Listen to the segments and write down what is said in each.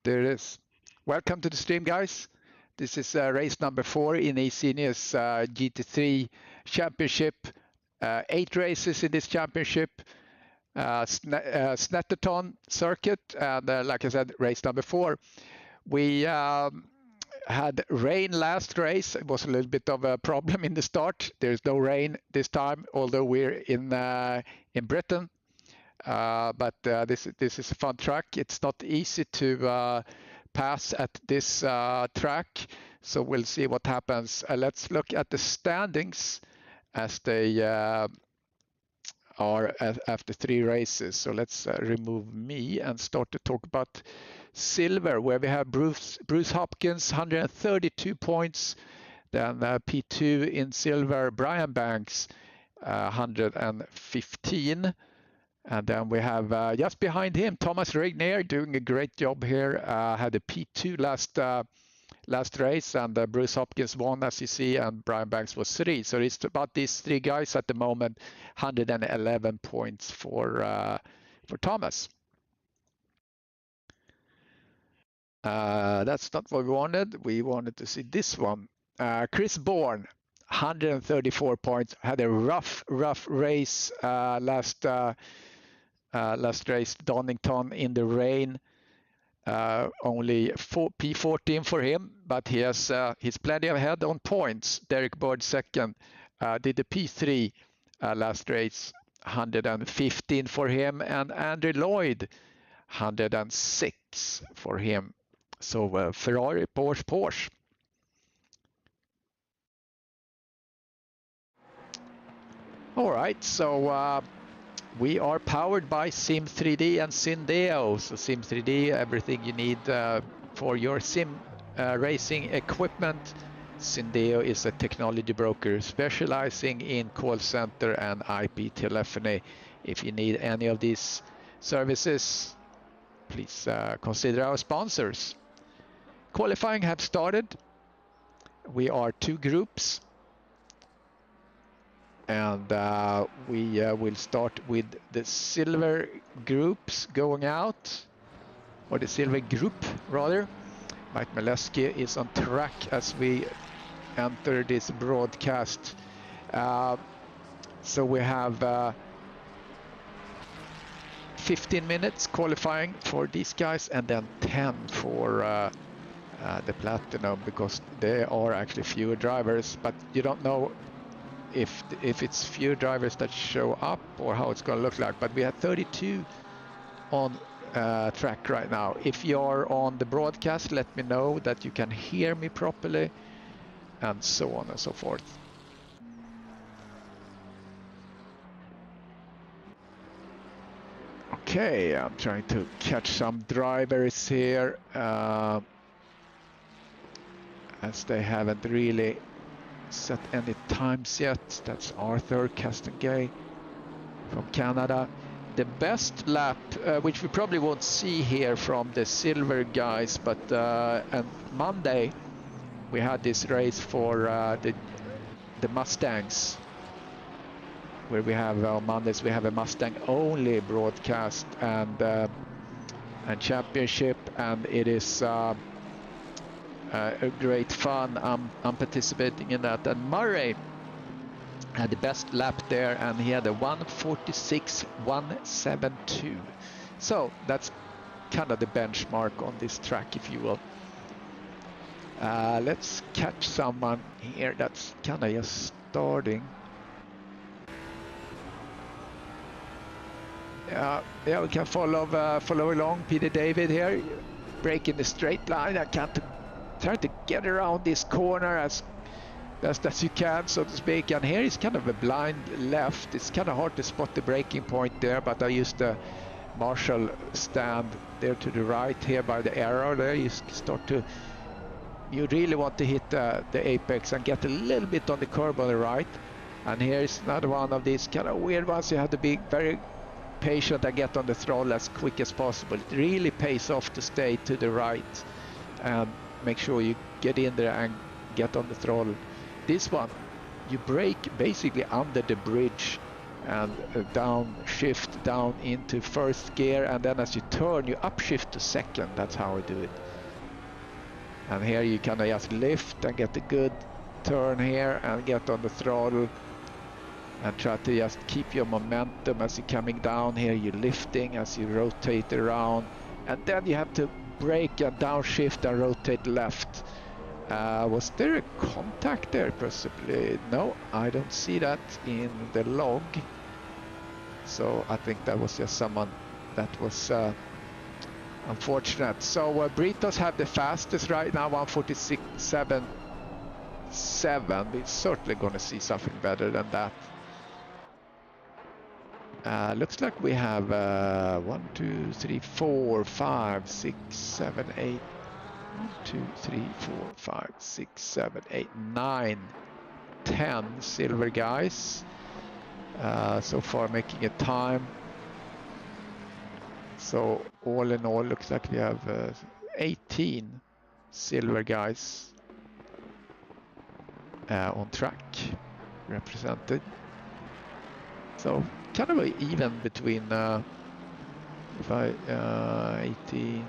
There it is. Welcome to the stream, guys. This is race number 4 in eSenior's GT3 Championship. 8 races in this championship. Snetterton circuit, and like I said, race number 4. We had rain last race. It was a little bit of a problem in the start. There's no rain this time, although we're in Britain. But this is a fun track. It's not easy to pass at this track, so we'll see what happens. Let's look at the standings as they are after 3 races. So let's remove me and start to talk about silver, where we have Bruce Hopkins, 132 points. Then P2 in silver, Brian Banks, 115. And then we have just behind him Thomas Regnier doing a great job here. Had a P2 last race, and Bruce Hopkins won, as you see, and Brian Banks was 3. So it's about these 3 guys at the moment. 111 points for Thomas. That's not what we wanted. We wanted to see this one. Chris Bourne, 134 points. Had a rough race last race, Donington, in the rain. Only P14 for him, but he's plenty ahead on points. Derek Bird second, did the P3 last race, 115 for him, and Andrew Lloyd, 106 for him. So Ferrari, Porsche. All right, so we are powered by Sim3D and Syndeo. So Sim3D, everything you need for your sim racing equipment. Syndeo is a technology broker specializing in call center and IP telephony. If you need any of these services, please consider our sponsors. Qualifying have started. We are 2 groups. And we will start with the silver groups going out, or the silver group rather. Mike Mileski is on track as we enter this broadcast. So we have 15 minutes qualifying for these guys, and then 10 for the Platinum, because there are actually fewer drivers, but you don't know if it's few drivers that show up or how it's going to look like. But we have 32 on track right now. If you're on the broadcast, let me know that you can hear me properly, and so on and so forth. Okay, I'm trying to catch some drivers here as they haven't really set any times yet. That's Arthur Castengay from Canada. The best lap, which we probably won't see here from the silver guys, but on Monday we had this race for the Mustangs, where we have on Mondays we have a Mustang only broadcast and championship, and it is a great fun. I'm participating in that, and Murray had the best lap there, and he had a 1:46.172. So that's kind of the benchmark on this track, if you will. Let's catch someone here that's kind of just starting. Yeah, we can follow along. Peter David here, breaking the straight line. I can't try to get around this corner as best as you can, so to speak. And here is kind of a blind left. It's kind of hard to spot the braking point there, but I used the Marshall stand there to the right here by the arrow there. You really want to hit the apex and get a little bit on the curb on the right. And here's another one of these kind of weird ones. You have to be very patient and get on the throttle as quick as possible. It really pays off to stay to the right and make sure you get in there and get on the throttle. This one, you brake basically under the bridge and downshift down into first gear, and then as you turn you upshift to second. That's how I do it. And here you kind of just lift and get a good turn here and get on the throttle and try to just keep your momentum as you're coming down here. You're lifting as you rotate around, and then you have to brake and downshift and rotate left. Was there a contact there possibly? No, I don't see that in the log. So I think that was just someone that was unfortunate. So Britos have the fastest right now, 146.77. We're certainly going to see something better than that. Looks like we have 1, 2, 3, 4, 5, 6, 7, 8. 1, 2, 3, 4, 5, 6, 7, 8, 9, 10 silver guys so far making a time. So all in all, looks like we have 18 silver guys on track represented. So kind of even between 18.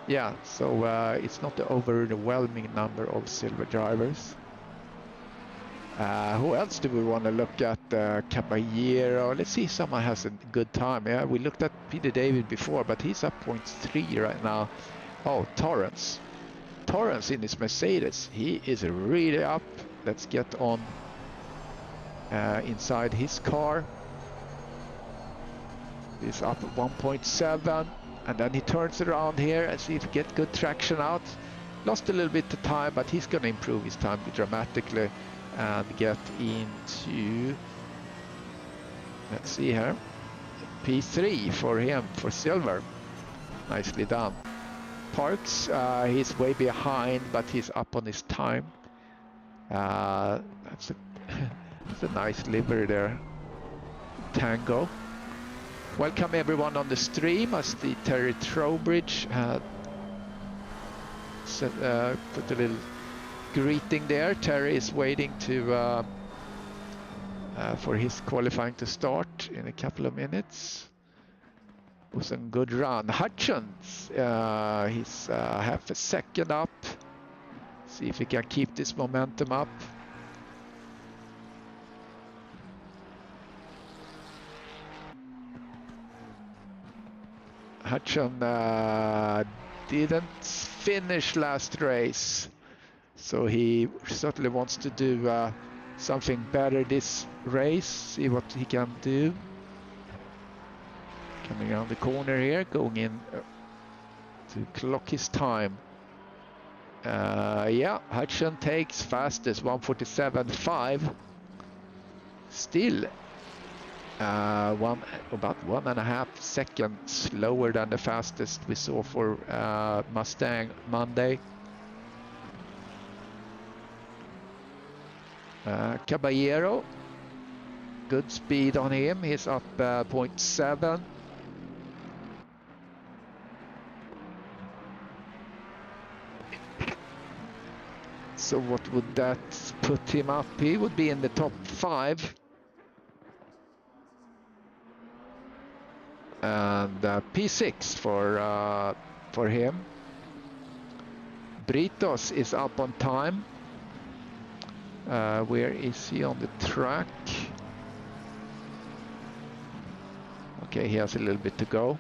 Yeah, so it's not the overwhelming number of silver drivers. Who else do we want to look at? Caballero. Let's see if someone has a good time. Yeah, we looked at Peter David before, but he's up 0.3 right now. Oh, Torrance. Torrance in his Mercedes. He is really up. Let's get on inside his car. He's up 1.7. And then he turns around here and see if he get good traction out. Lost a little bit of time, but he's going to improve his time dramatically and get into, let's see here, P3 for him for silver. Nicely done. Parks, he's way behind, but he's up on his time. That's a nice livery there. Tango. Welcome everyone on the stream. As the Terry Trowbridge put a little greeting there. Terry is waiting to for his qualifying to start in a couple of minutes. It was a good run. Hutchins, he's half a second up. See if he can keep this momentum up. Hutchin didn't finish last race, so he certainly wants to do something better this race, see what he can do. Coming around the corner here, going in to clock his time. Yeah, Hutchin takes fastest, 1:47.5. Still about 1.5 seconds slower than the fastest we saw for Mustang Monday. Caballero, good speed on him. He's up 0.7. So what would that put him up? He would be in the top 5. And P6 for him. Britos is up on time. Where is he on the track? Okay, he has a little bit to go.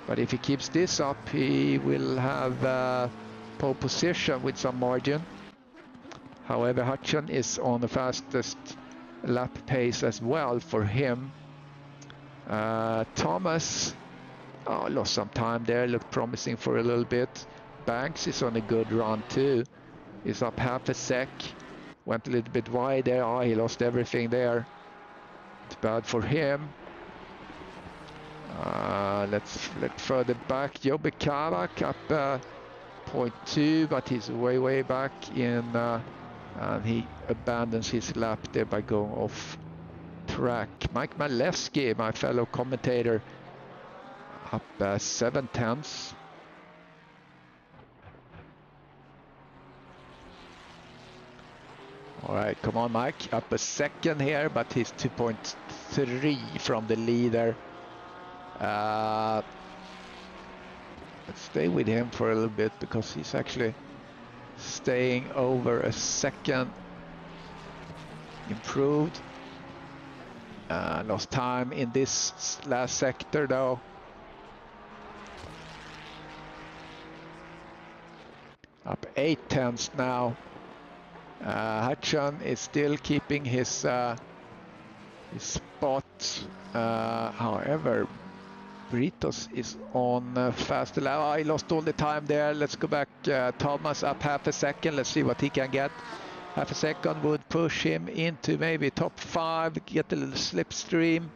But if he keeps this up, he will have pole position with some margin. However, Hutchin is on the fastest lap pace as well for him. Thomas lost some time there, looked promising for a little bit. Banks is on a good run too. He's up half a sec. Went a little bit wide there. Oh, he lost everything there. It's bad for him. Let's look further back. Jobe Kavak up 0.2, but he's way back in, and he abandons his lap there by going off track. Mike Malewski, my fellow commentator, up 7/10. All right, come on, Mike. Up a second here, but he's 2.3 from the leader. Let's stay with him for a little bit because he's actually staying over a second. Improved. Lost time in this last sector though. Up 8 tenths now. Hudson is still keeping his spot. However, Britos is on faster lap. Oh, he lost all the time there. Let's go back. Thomas up half a second. Let's see what he can get. Half a second would push him into maybe top 5, get a little slipstream.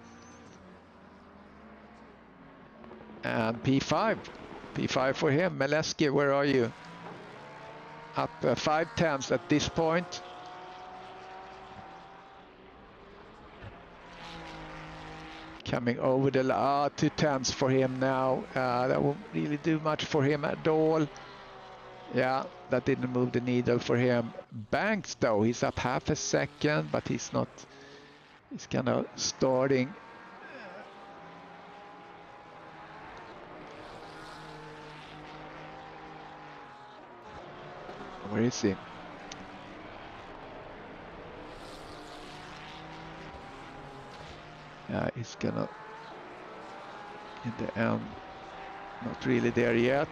And P5. P5 for him. Meleski, where are you? Up 5 tenths at this point. Coming over the 2 tenths for him now. That won't really do much for him at all. Yeah, that didn't move the needle for him. Banks though, he's up half a second, but he's not. He's kind of starting. Where is he? Yeah, he's gonna in the end. Not really there yet.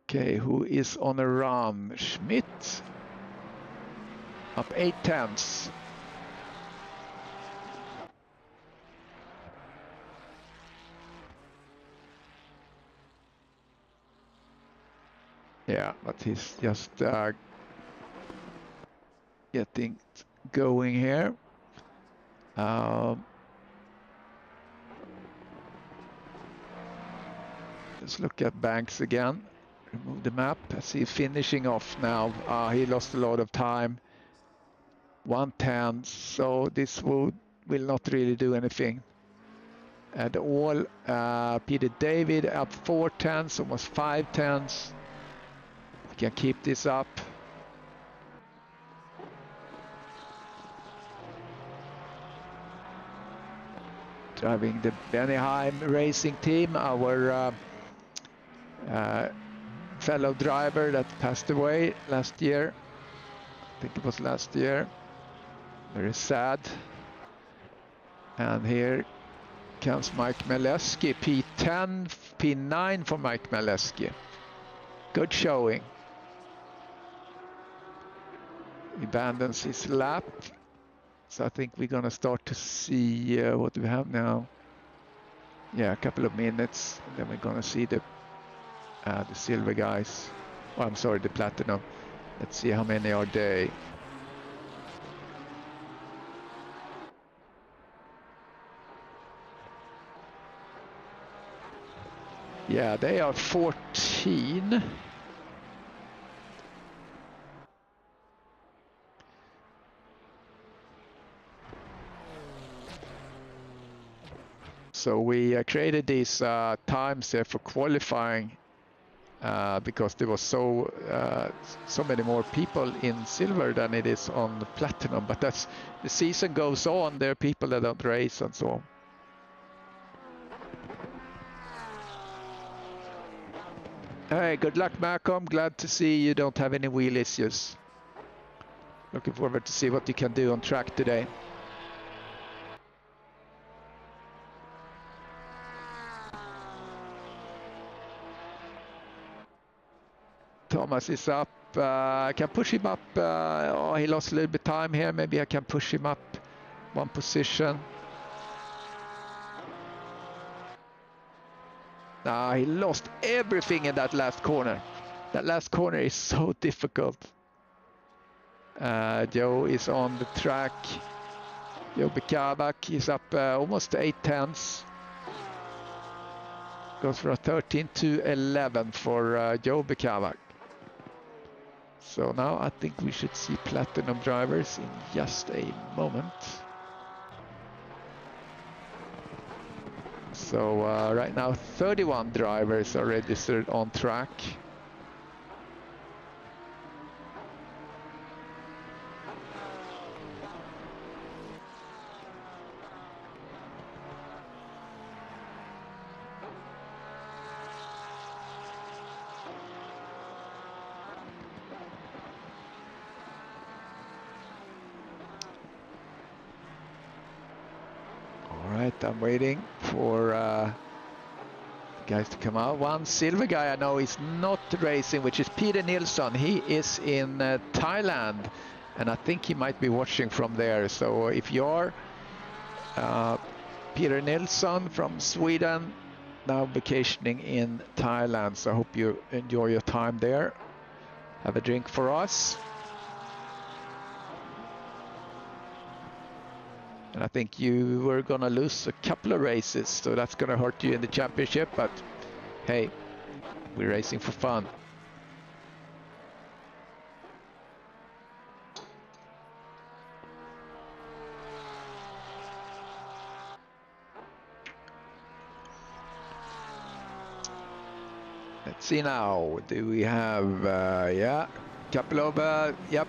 Okay, who is on a run? Schmidt. Up 8 tenths. Yeah, but he's just getting going here. Let's look at Banks again. Remove the map. As he's finishing off now. He lost a lot of time. 110. So this will not really do anything at all. Peter David up 4 tenths, almost 5 tenths. He can keep this up. Driving the Bennyheim Racing Team, our fellow driver that passed away last year. I think it was last year. Very sad. And here comes Mike Meleski, P10, P9 for Mike Meleski. Good showing. He abandons his lap. So I think we're gonna start to see what do we have now. Yeah, a couple of minutes, and then we're gonna see the silver guys. Oh, I'm sorry, the platinum. Let's see how many are they. Yeah, they are 14. So we created these times here for qualifying because there was so many more people in silver than it is on the platinum. But that's the season goes on. There are people that don't race and so on. Hey, good luck, Malcolm. Glad to see you don't have any wheel issues. Looking forward to see what you can do on track today. Thomas is up. I can push him up. Oh, he lost a little bit of time here. Maybe I can push him up one position. He lost everything in that last corner. That last corner is so difficult. Joe is on the track. Joe Bekavak is up almost 8 tenths. Goes from 13 to 11 for Joe Bekavak. So now I think we should see platinum drivers in just a moment. So right now 31 drivers are registered on track. Alright, I'm waiting for guys to come out. One silver guy I know is not racing, which is Peter Nilsson. He is in Thailand, and I think he might be watching from there. So if you're Peter Nilsson from Sweden, now vacationing in Thailand, so I hope you enjoy your time there. Have a drink for us. And I think you were gonna lose a couple of races, so that's gonna hurt you in the championship, but hey, we're racing for fun. Let's see now, do we have, yeah, couple of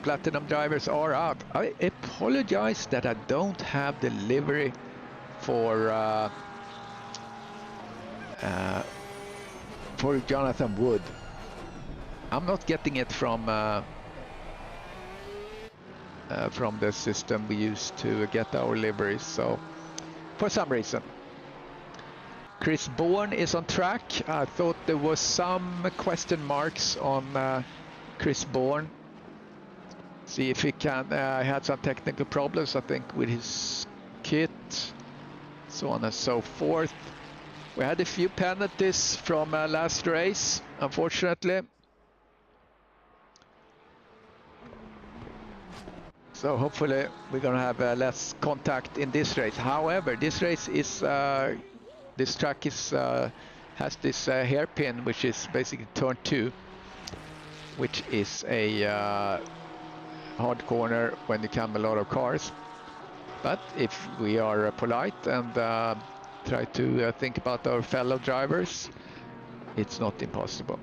platinum drivers are out. I apologize that I don't have the livery for Jonathan Wood. I'm not getting it from the system we use to get our liveries, so for some reason. Chris Bourne is on track. I thought there was some question marks on Chris Bourne. See if he can. Had some technical problems, I think, with his kit, so on and so forth. We had a few penalties from last race, unfortunately. So hopefully we're gonna have less contact in this race. However, this race is this track is has this hairpin, which is basically turn 2, which is a hard corner when you come a lot of cars. But if we are polite and try to think about our fellow drivers, it's not impossible.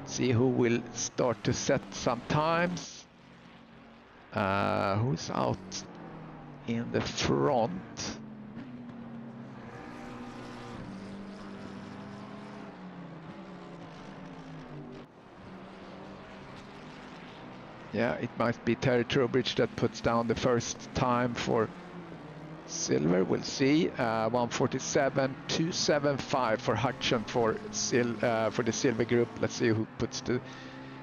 Let's see who will start to set some times. Who's out in the front? Yeah, it might be Terry Trowbridge that puts down the first time for silver. We'll see. 1:47.275 for Hutchin for the silver group. Let's see who puts the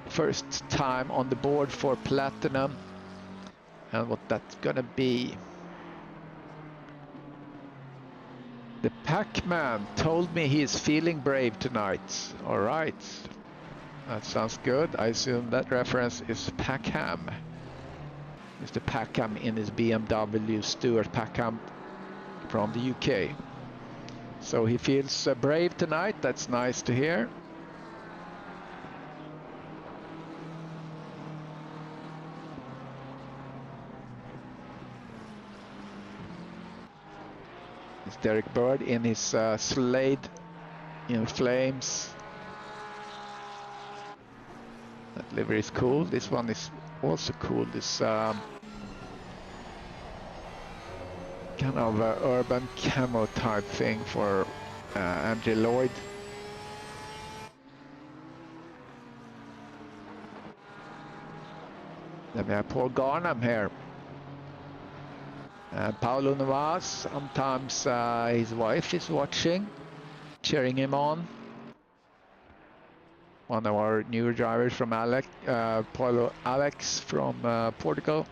first time on the board for platinum and what that's gonna be. The Pac-Man told me he is feeling brave tonight. All right. That sounds good. I assume that reference is Packham. Mr. Packham in his BMW, Stuart Packham from the UK. So he feels brave tonight. That's nice to hear. It's Derek Bird in his Slade in flames. That livery is cool. This one is also cool. This kind of urban camo type thing for Andrew Lloyd. Then we have Paul Garnham here. Paulo Novas. Sometimes his wife is watching, cheering him on. One of our newer drivers from Paulo Alex from Portugal.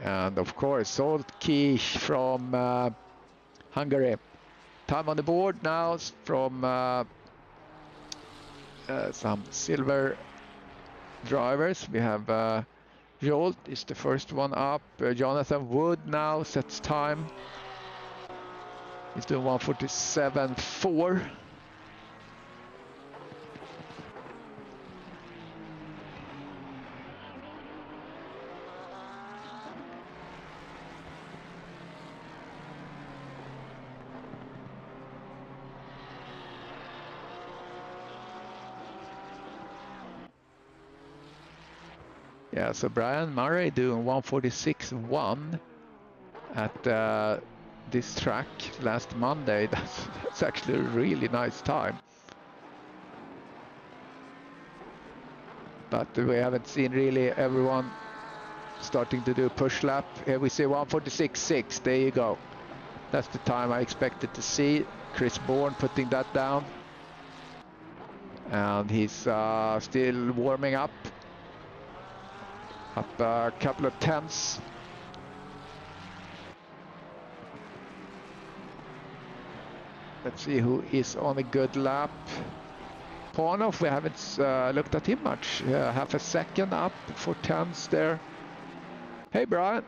And of course, Soltkij from Hungary. Time on the board now from some silver drivers. We have Jolt is the first one up. Jonathan Wood now sets time. He's doing 1:47.4. Yeah, so Brian Murray doing 1:46.1 at this track last Monday. That's actually a really nice time. But we haven't seen really everyone starting to do push lap. Here we see 1:46.6. There you go. That's the time I expected to see. Chris Bourne putting that down. And he's still warming up. Up a couple of tenths. Let's see who is on a good lap. Pornoff, we haven't looked at him much. Half a second up for tenths there. Hey Brian.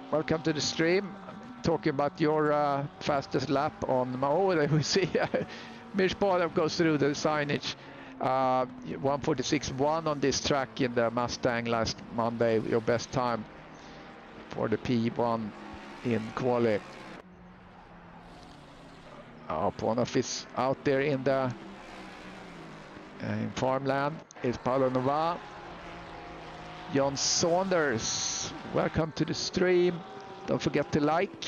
Welcome to the stream. Talking about your fastest lap on Mao. There we see Mirj Pornoff goes through the signage. 1:46.1 on this track in the Mustang last Monday. Your best time for the P1 in quali. Pornoff is out there in the in farmland. It's Paulo Nova. John Saunders, welcome to the stream. Don't forget to like,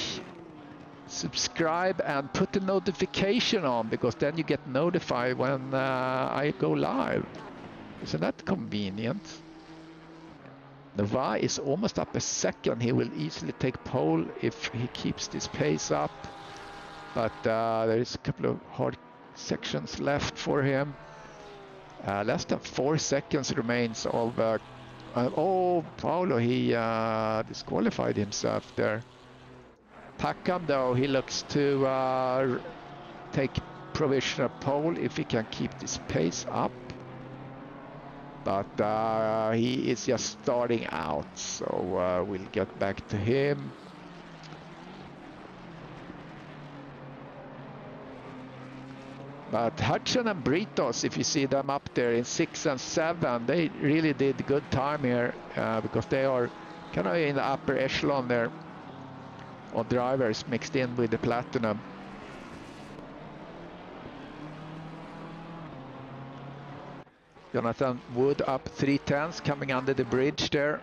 subscribe, and put the notification on, because then you get notified when I go live. Isn't that convenient? Nova is almost up a second. He will easily take pole if he keeps this pace up. But there is a couple of hard sections left for him. Less than 4 seconds remains of... oh, Paulo, he disqualified himself there. Packham, though, he looks to take provisional pole if he can keep this pace up. But he is just starting out, so we'll get back to him. But Hudson and Britos, if you see them up there in 6 and 7, they really did good time here because they are kind of in the upper echelon there of drivers mixed in with the platinum. Jonathan Wood up 3 tenths coming under the bridge there.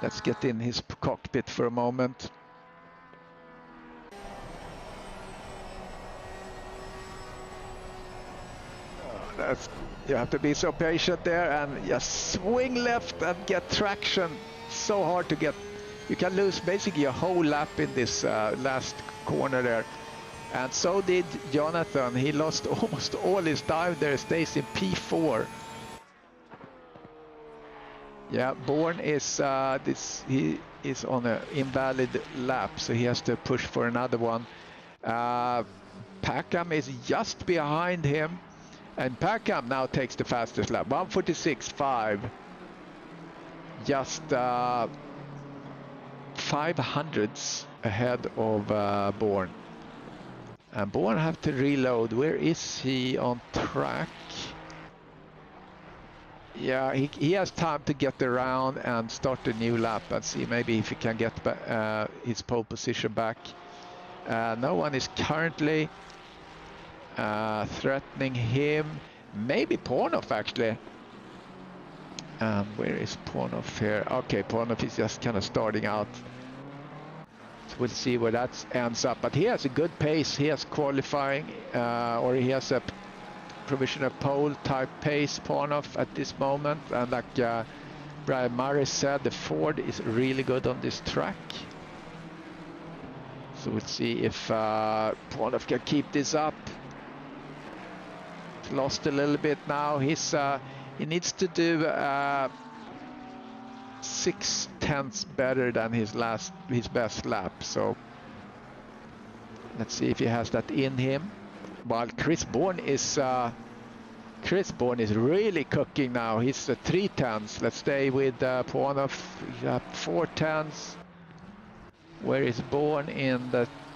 Let's get in his cockpit for a moment. You have to be so patient there and just swing left and get traction. So hard to get. You can lose basically a whole lap in this last corner there. And so did Jonathan. He lost almost all his time there, stays in P4. Yeah, Bourne is he is on an invalid lap, so he has to push for another one. Packham is just behind him, and Packham now takes the fastest lap, 1:46.5, just 500ths ahead of Bourne. And Bourne have to reload. Where is he on track? Yeah, he has time to get around and start a new lap and see maybe if he can get his pole position back. No one is currently threatening him. Maybe Pornoff actually. Where is Pornoff here? Okay, Pornoff is just kind of starting out. So we'll see where that ends up. But he has a good pace. He has qualifying, or he has a provisional pole type pace, Pornoff, at this moment. And like Brian Murray said, the Ford is really good on this track. So we'll see if Pornoff can keep this up. He's lost a little bit now. He needs to do 6 tenths better than his best lap. So let's see if he has that in him. While Chris Bourne is really cooking now. He's 3 tenths. Let's stay with Pornoff. 4 tenths. Where is Bourne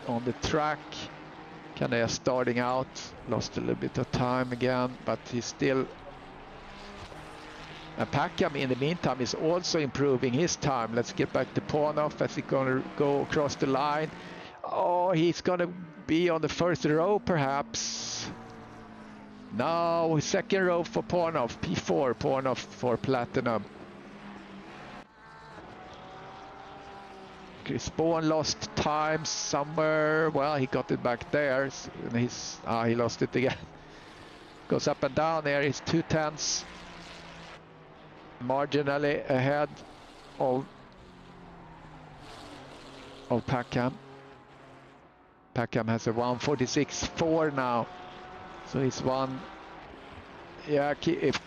on the track? Kind of starting out. Lost a little bit of time again, but he's still. And Packham in the meantime is also improving his time. Let's get back to Pornoff as he's going to go across the line. Oh, he's going to be on the first row, perhaps. No, second row for Pornoff, P4, Pornoff for Platinum. Chris Bourne lost time somewhere. Well, he got it back there. And he lost it again. Goes up and down there. He's 2/10 marginally ahead of Packham. Packham has a 1:46.4 now. So he's one. Yeah, if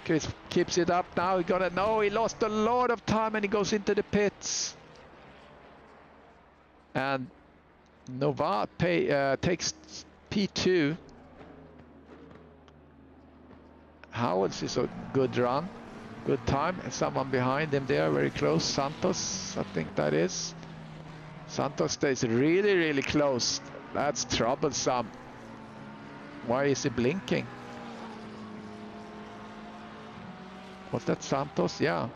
Chris keeps it up now, he lost a lot of time and he goes into the pits. And Nova takes P2. Howells is a good run, good time. And someone behind him there, very close. Santos, I think that is. Santos stays really, really close. That's troublesome. Why is he blinking? Was that Santos? Yeah.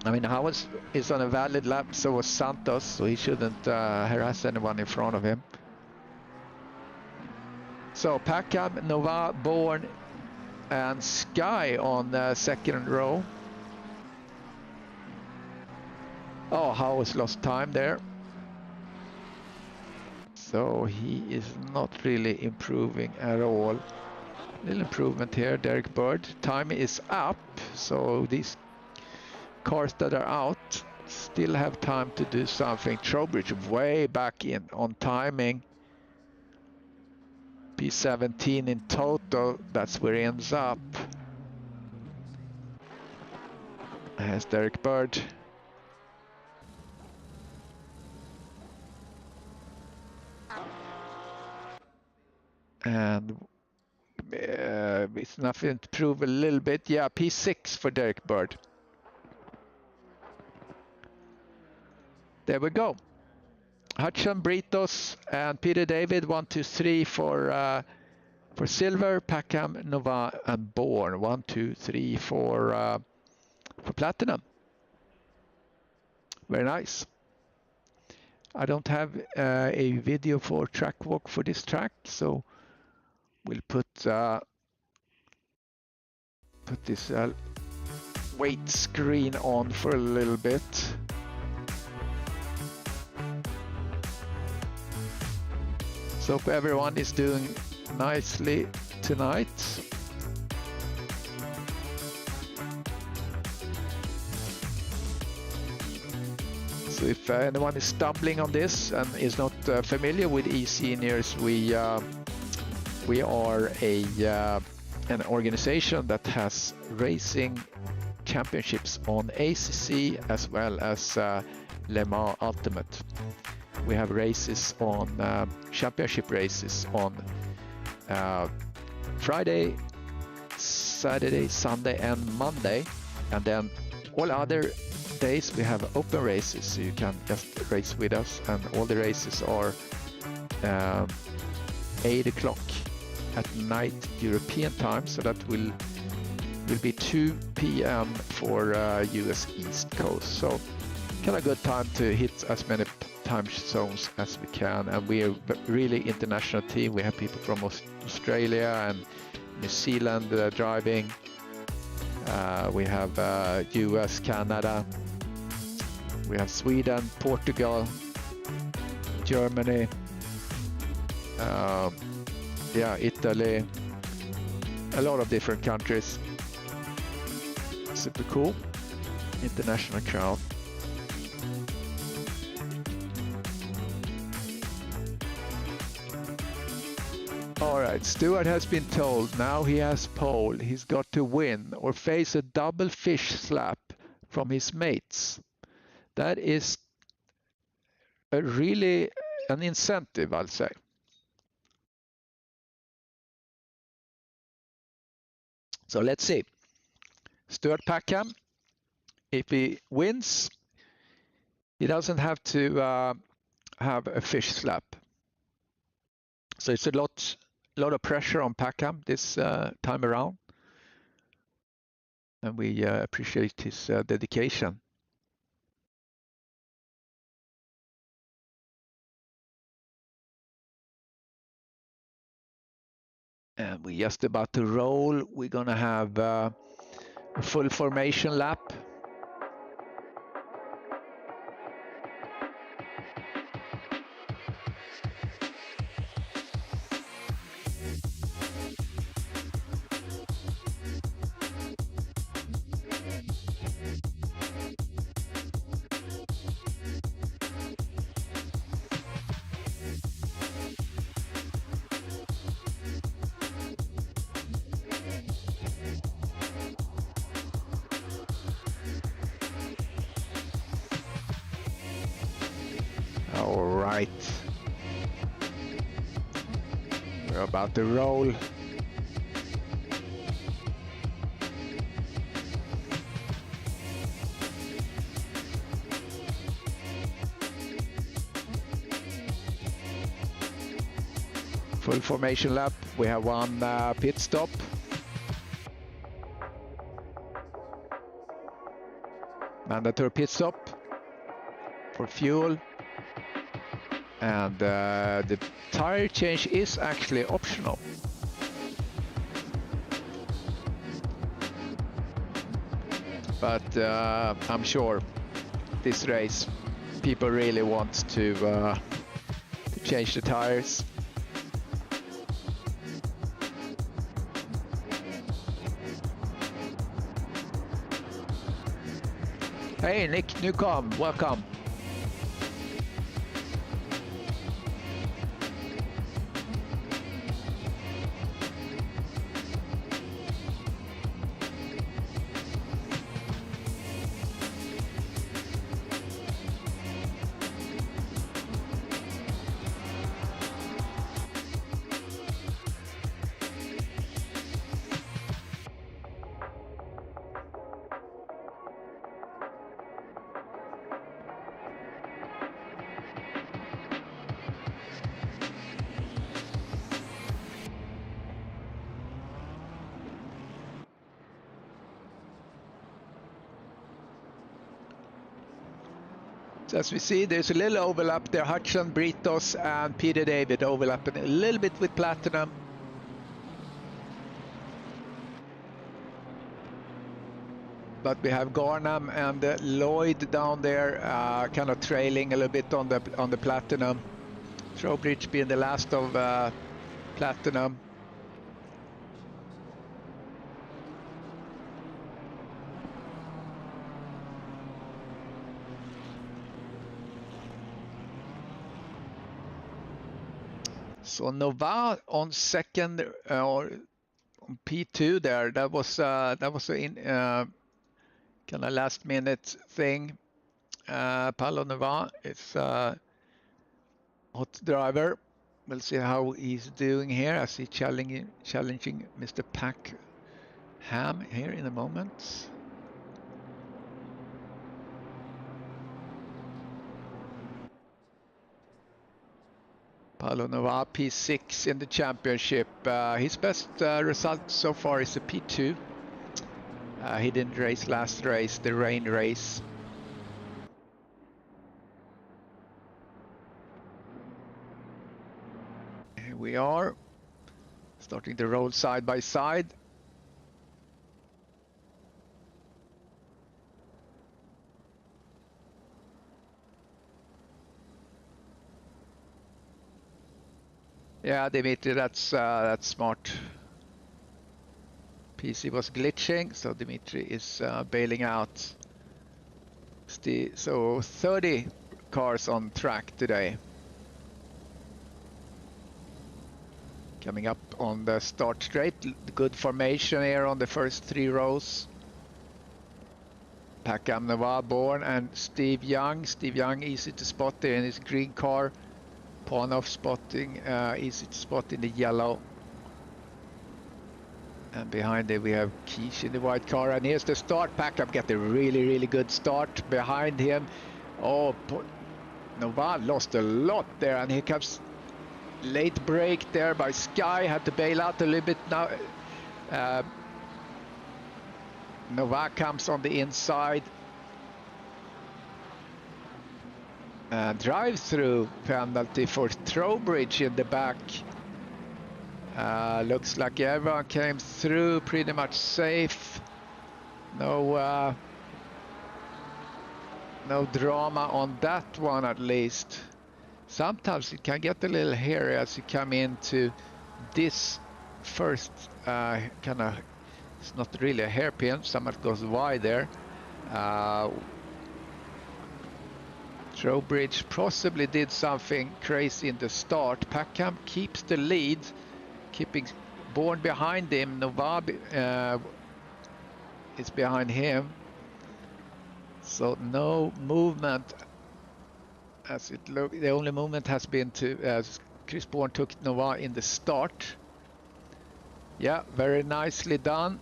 I mean, Howells is on a valid lap, so was Santos, so he shouldn't harass anyone in front of him. So Packham, Nova, Bourne, and Sky on the second row. Oh, Howells lost time there. So he is not really improving at all. Little improvement here, Derek Bird. Time is up, so these cars that are out still have time to do something. Trowbridge way back in on timing. P17 in total, that's where he ends up. Here's Derek Bird. And it's nothing to prove a little bit. Yeah, P6 for Derek Bird. There we go. Hudson, Britos, and Peter David, 1, 2, 3 for silver. Packham, Nova, and Bourne, 1, 2, 3 for platinum. Very nice. I don't have a video for track walk for this track, so we'll put this weight screen on for a little bit. So hope everyone is doing nicely tonight. So if anyone is stumbling on this and is not familiar with eSeniors, we are an organization that has racing championships on ACC as well as Le Mans Ultimate. We have races on championship races on Friday, Saturday, Sunday, and Monday, and then all other days we have open races, so you can just race with us, and all the races are 8 o'clock at night European time, so that will be 2 p.m. for US East Coast. So kind of good time to hit as many time zones as we can, and we are really international team. We have people from Australia and New Zealand driving. We have US, Canada, we have Sweden, Portugal, Germany, Italy, a lot of different countries. Super cool, international crowd. All right, Stewart has been told now he has pole. He's got to win or face a double fish slap from his mates. That is really an incentive, I'll say. So let's see. Stuart Packham, if he wins, he doesn't have to have a fish slap. So it's a lot of pressure on Packham this time around, and we appreciate his dedication. And we're just about to roll. We're gonna have a full formation lap. All right, we're about to roll. Full formation lap. We have one pit stop. Mandatory pit stop for fuel. And the tire change is actually optional. But I'm sure this race people really want to change the tires. Hey Nick Newcomb, welcome. So as we see, there's a little overlap there. Hudson, Britos, and Peter David overlapping a little bit with Platinum. But we have Garnham and Lloyd down there, kind of trailing a little bit on the Platinum. Trowbridge being the last of Platinum. So Nova on second or on P2 there. That was in kind of last minute thing. Paulo Nova is hot driver. We'll see how he's doing here as he's challenging Mr. Packham here in a moment. Paulo Nova, P6 in the championship. His best result so far is a P2. He didn't race last race, the rain race. Here we are, starting to roll side by side. Yeah, Dimitri, that's smart. PC was glitching, so Dimitri is bailing out. So 30 cars on track today. Coming up on the start straight, good formation here on the first 3 rows. Packham, Nova, Bourne, and Steve Young. Steve Young easy to spot there in his green car. Panov spotting, easy to spot in the yellow. And behind it we have Keish in the white car, and here's the start. Packham get a really good start behind him. Oh, Nova lost a lot there, and here comes late break there by Sky, had to bail out a little bit now. Nova comes on the inside. Drive-through penalty for Trowbridge in the back. Looks like everyone came through pretty much safe. No drama on that one, at least. Sometimes it can get a little hairy as you come into this first kind of, it's not really a hairpin, someone goes wide there. Trowbridge possibly did something crazy in the start. Packham keeps the lead, keeping Bourne behind him. Novab is behind him. So no movement as it looked. The only movement has been to as Chris Bourne took Nova in the start. Yeah, very nicely done.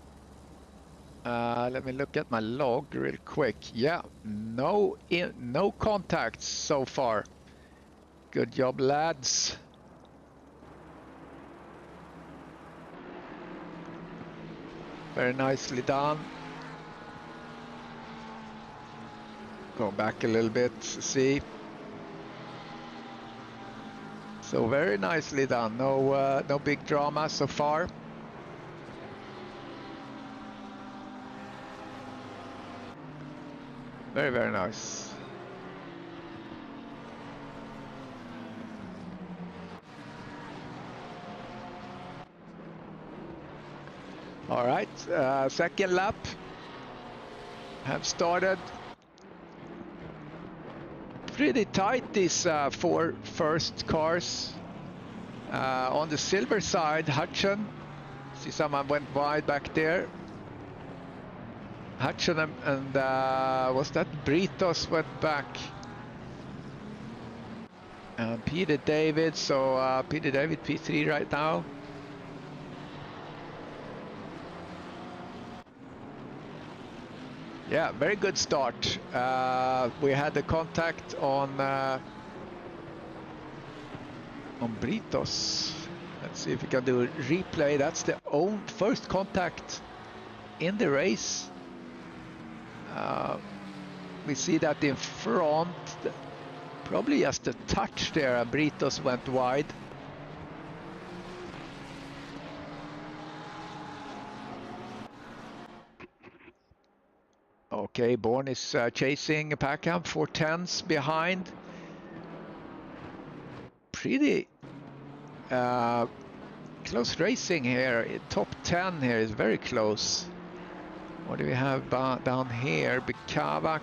Let me look at my log real quick. Yeah, no contacts so far. Good job, lads. Very nicely done. Go back a little bit to see. So very nicely done. No big drama so far. Very, very nice. All right, second lap have started. Pretty tight, these four first cars. On the silver side, Hudson. See someone went wide back there. Hudson and was that Britos went back. And Peter David, so Peter David P3 right now. Yeah, very good start. We had the contact on Britos. Let's see if we can do a replay. That's the first contact in the race. We see that in front, probably just a touch there, and Britos went wide. Okay, Bourne is chasing Packham, 4/10s behind. Pretty close racing here. Top 10 here is very close. What do we have down here? Bikavak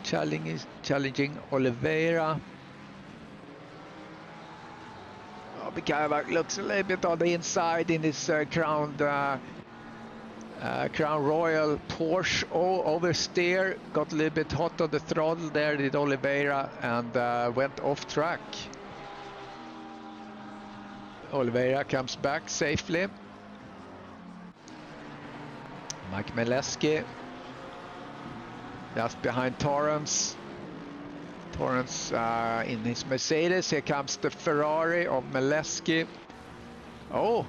challenging Oliveira. Oh, Bikavak looks a little bit on the inside in this Crown Royal Porsche. Oh, oversteer, got a little bit hot on the throttle there, did Oliveira, and went off track. Oliveira comes back safely. Mike Mileski just behind Torrance. Torrance in his Mercedes. Here comes the Ferrari of Mileski. Oh,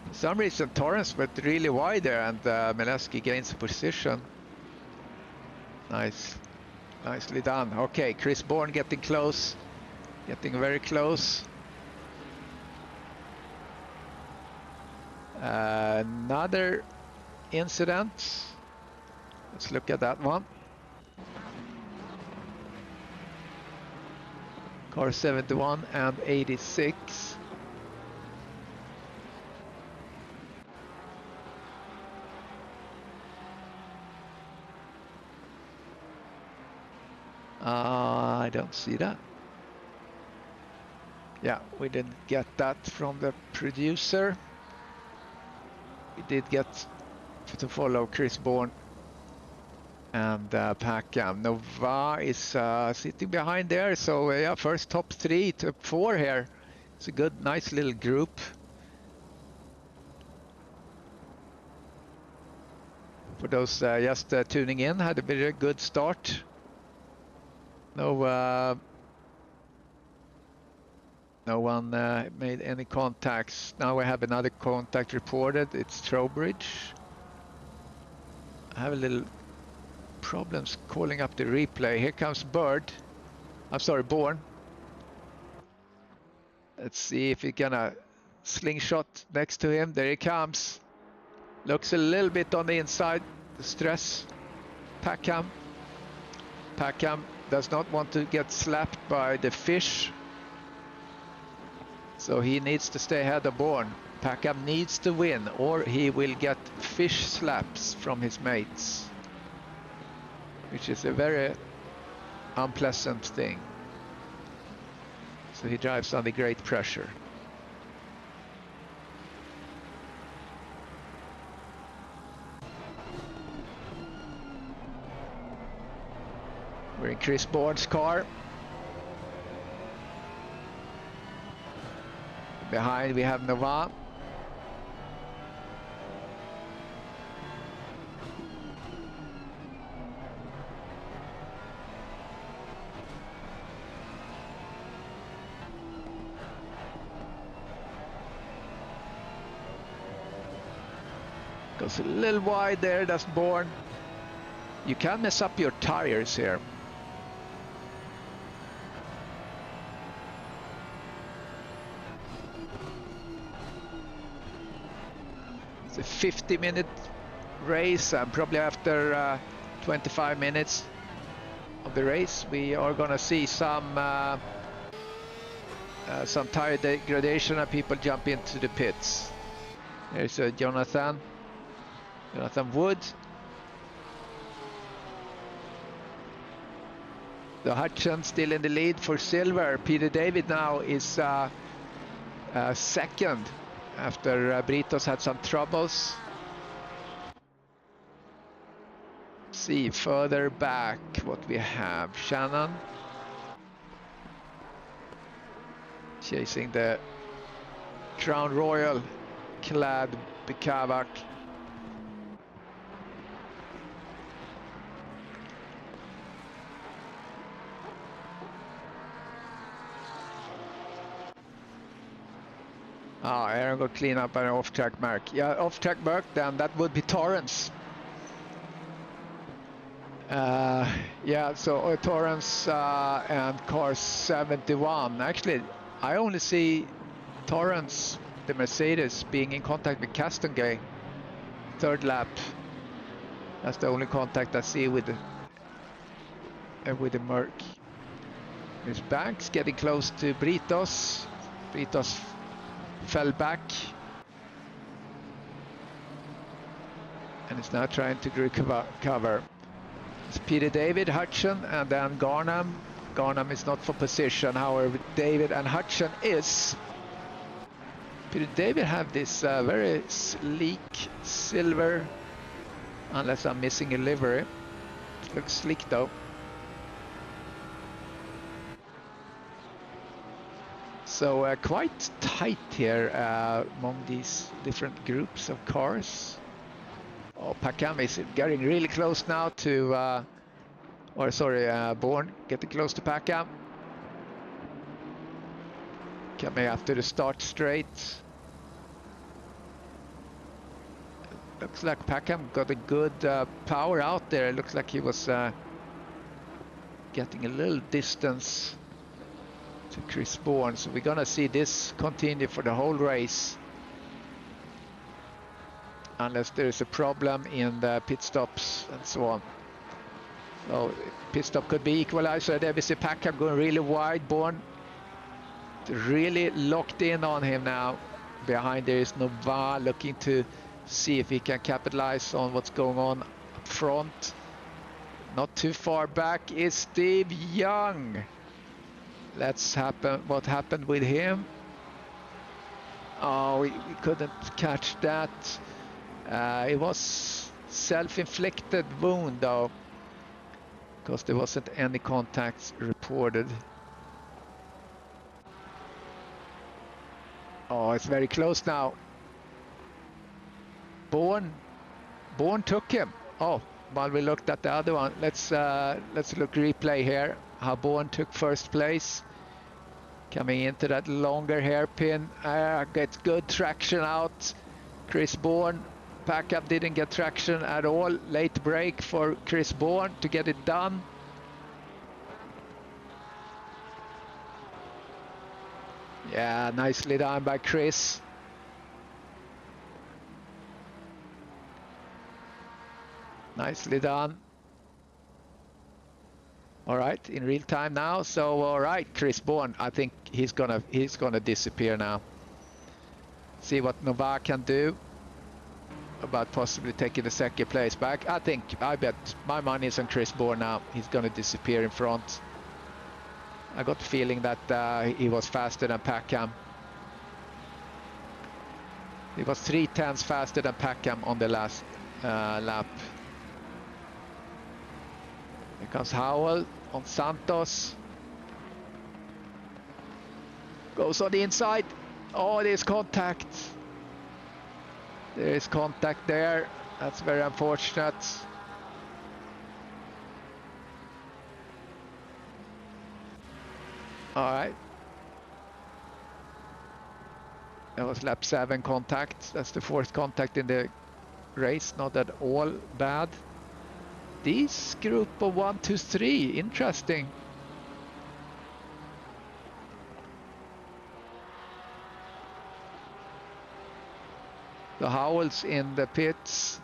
for some reason Torrance went really wide there, and Mileski gains position. Nicely done. Okay, Chris Bourne getting close, getting very close. Another incident. Let's look at that one. Car 71 and 86. I don't see that. Yeah, we didn't get that from the producer. We did get to follow Chris Bourne and Packham. Nova is sitting behind there, so yeah, first top 3 to 4 here. It's a good, nice little group. For those just tuning in, had a very good start. No one made any contacts. Now we have another contact reported. It's Trowbridge. I have a little problems calling up the replay. Here comes Bourne. Let's see if we're gonna slingshot next to him. There he comes. Looks a little bit on the inside. The stress. Packham. Packham does not want to get slapped by the fish. So he needs to stay ahead of Bourne. Packham needs to win or he will get fish slaps from his mates. Which is a very unpleasant thing. So he drives under great pressure. We're in Chris Bourne's car. Behind we have Nova. Goes a little wide there, that's Bourne. You can mess up your tires here. It's a 50-minute race, and probably after 25 minutes of the race we are gonna see some tire degradation and people jump into the pits. There's Jonathan Wood. The Hutchins still in the lead for silver. Peter David now is second after Britos had some troubles. See further back what we have. Shannon chasing the Crown Royal clad Bikavak. Aaron got clean up an off-track mark. Yeah, off-track mark, then that would be Torrance. Yeah, so Torrance and car 71. Actually, I only see Torrance, the Mercedes, being in contact with Castongay. Third lap. That's the only contact I see with the Merc. There's Banks getting close to Britos. Britos fell back and is now trying to recover. It's Peter David, Hutchin, and then Garnham. Garnham is not for position, however David and Hutchin is. Peter David have this very sleek silver, unless I'm missing a livery. Looks sleek though. So quite tight here among these different groups of cars. Oh, Packham is getting really close now to, Bourne getting close to Packham. Coming after the start straight. Looks like Packham got a good power out there. It looks like he was getting a little distance to Chris Bourne, so we're gonna see this continue for the whole race unless there is a problem in the pit stops and so on. So pit stop could be equalizer. There we see Packham going really wide. Bourne really locked in on him now. Behind there is Nova looking to see if he can capitalize on what's going on up front. Not too far back is Steve Young. Let's happen. What happened with him? Oh, we couldn't catch that. It was self-inflicted wound though, because there wasn't any contacts reported. Oh, it's very close now. Bourne took him. Oh, while we looked at the other one, let's look replay here. How Bourne took first place. Coming into that longer hairpin, gets good traction out. Chris Bourne, Packham didn't get traction at all. Late break for Chris Bourne to get it done. Yeah, nicely done by Chris. Nicely done. All right, in real time now. So all right, Chris Bourne, I think he's gonna disappear now. See what Novak can do about possibly taking the second place back. I bet my money is on Chris Bourne now. He's gonna disappear in front. I got the feeling that he was faster than Packham. He was 3/10 faster than Packham on the last lap. Here comes Howell on Santos. Goes on the inside. Oh, there's contact. There is contact there. That's very unfortunate. All right. That was lap 7 contact. That's the 4th contact in the race. Not at all bad. This group of 1, 2, 3. Interesting. The Howells in the pits.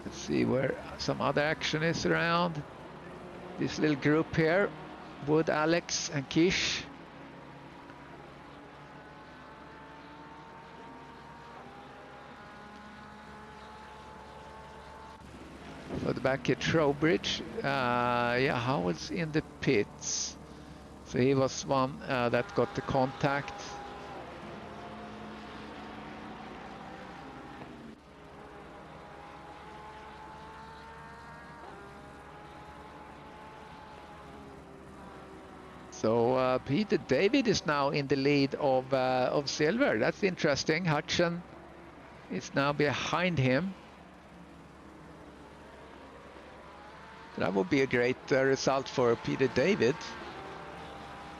Let's see where some other action is around. This little group here. Wood, Alex and Kish. For the back at Trowbridge. Yeah, Howell's in the pits. So he was one that got the contact. So Peter David is now in the lead of silver. That's interesting. Hudson is now behind him. That would be a great result for Peter David.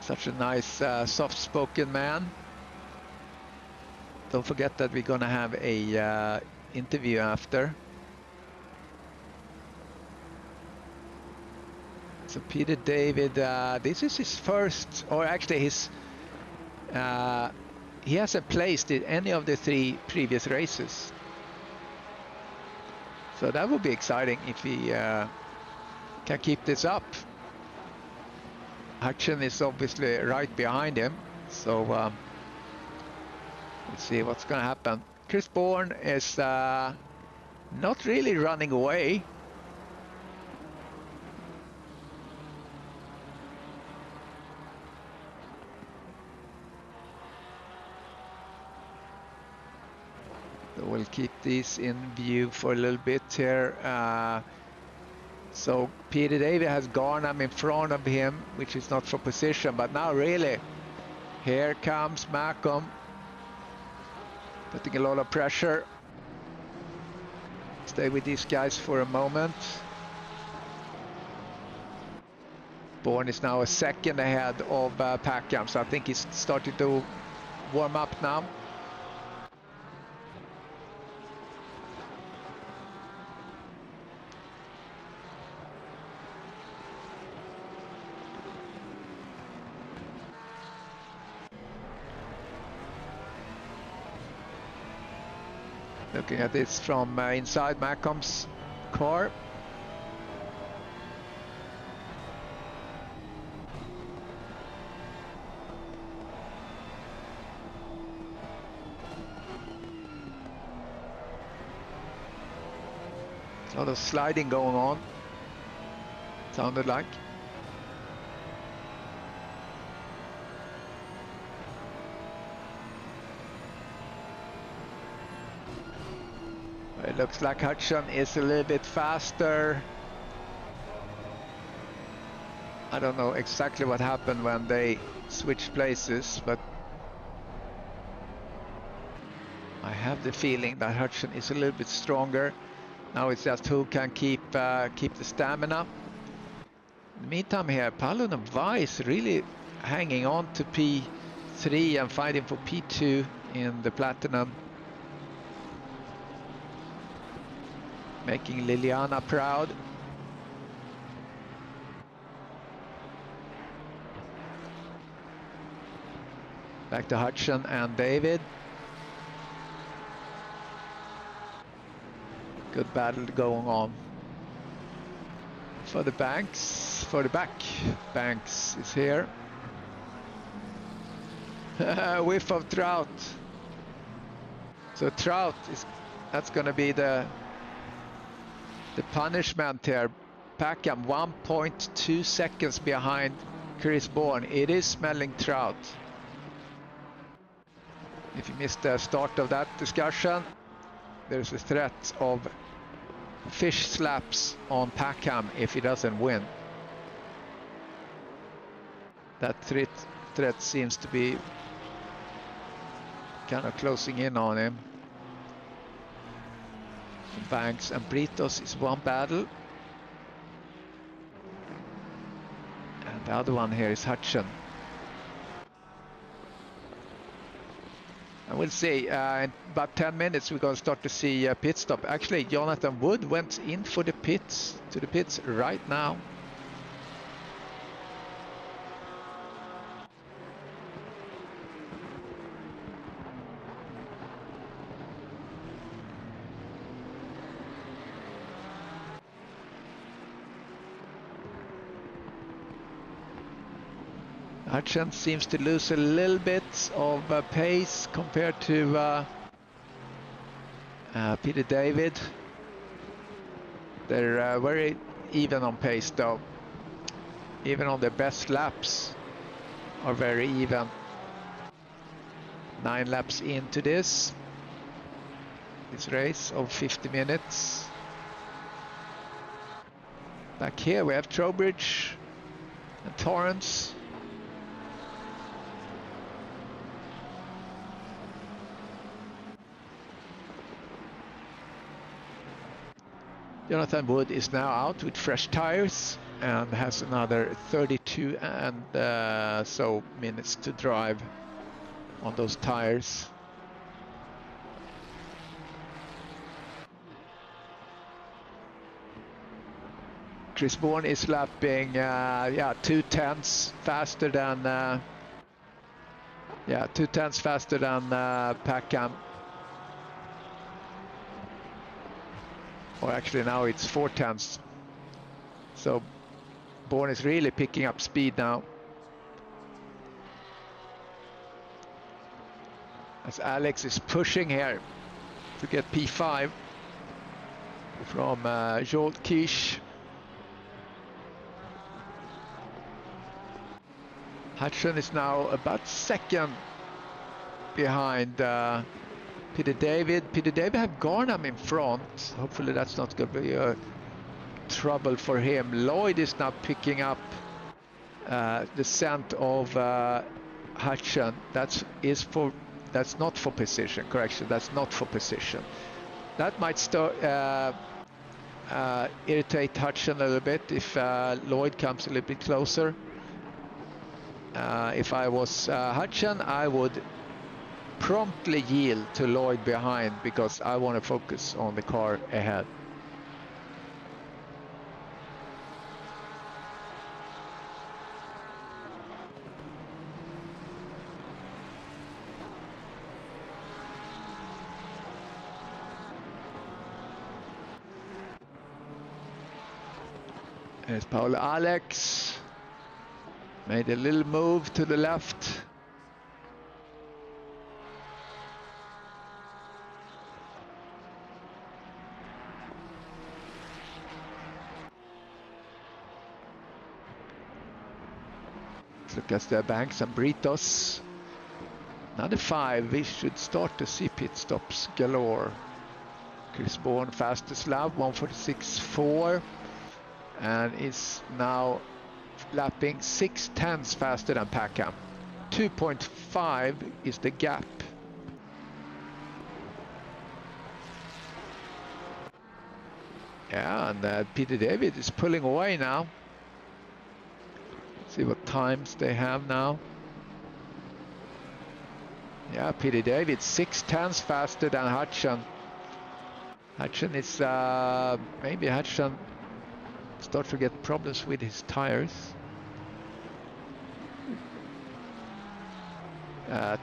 Such a nice, soft-spoken man. Don't forget that we're gonna have a interview after. So Peter David, this is his first, or actually his, he hasn't placed in any of the 3 previous races. So that would be exciting if he can keep this up. Hutchin is obviously right behind him, so let's see what's going to happen. Chris Bourne is not really running away. So we'll keep these in view for a little bit here. So Peter David has Garnham in front of him, which is not for position, but now really, here comes Malcolm, putting a lot of pressure. Stay with these guys for a moment. Bourne is now a second ahead of Packham, so I think he's starting to warm up now. Looking at this from inside Malcolm's car. A lot of sliding going on, sounded like. It looks like Hudson is a little bit faster. I don't know exactly what happened when they switched places, but I have the feeling that Hudson is a little bit stronger. Now it's just who can keep the stamina. In the meantime here, Paolo Nava is really hanging on to P3 and fighting for P2 in the Platinum. Making Liliana proud. Back to Hudson and David. Good battle going on. For the Banks, for the back. Banks is here. Whiff of Trout. So Trout is, that's gonna be the punishment here. Packham 1.2 seconds behind Chris Bourne. It is smelling Trout. If you missed the start of that discussion, there's a threat of fish slaps on Packham if he doesn't win. That threat seems to be kind of closing in on him. Banks and Britos is one battle. And the other one here is Hudson. And we'll see, in about 10 minutes we're going to start to see pit stop. Actually, Jonathan Wood went in for the pits, right now. Hudson seems to lose a little bit of pace compared to Peter David. They're very even on pace though. Even on their best laps are very even. 9 laps into this race of 50 minutes. Back here we have Trowbridge and Torrance. Jonathan Wood is now out with fresh tires and has another 32 and so minutes to drive on those tires. Chris Bourne is lapping 2/10 faster than 2/10 faster than Packham. Or actually now it's 4/10. So Bourne is really picking up speed now. As Alex is pushing here to get P5 from Jolt Kish. Hudson is now about second behind Peter David. Peter David have Garnham in front. Hopefully that's not going to be a trouble for him. Lloyd is now picking up the scent of Hudson. That's not for position. Correction, that's not for position. That might irritate Hudson a little bit if Lloyd comes a little bit closer. If I was Hudson, I would promptly yield to Lloyd behind because I want to focus on the car ahead. There's Paul Alex. Made a little move to the left. Look at the Banks and Britos. Another 5. We should start to see pit stops galore. Chris Bourne fastest lap, 1:46.4, and is now lapping 6/10 faster than Packham. 2.5 is the gap. Yeah, and Peter David is pulling away now. See what times they have now. Yeah, Peter David 6/10 faster than Hudson. Hudson is maybe Hudson start to get problems with his tires.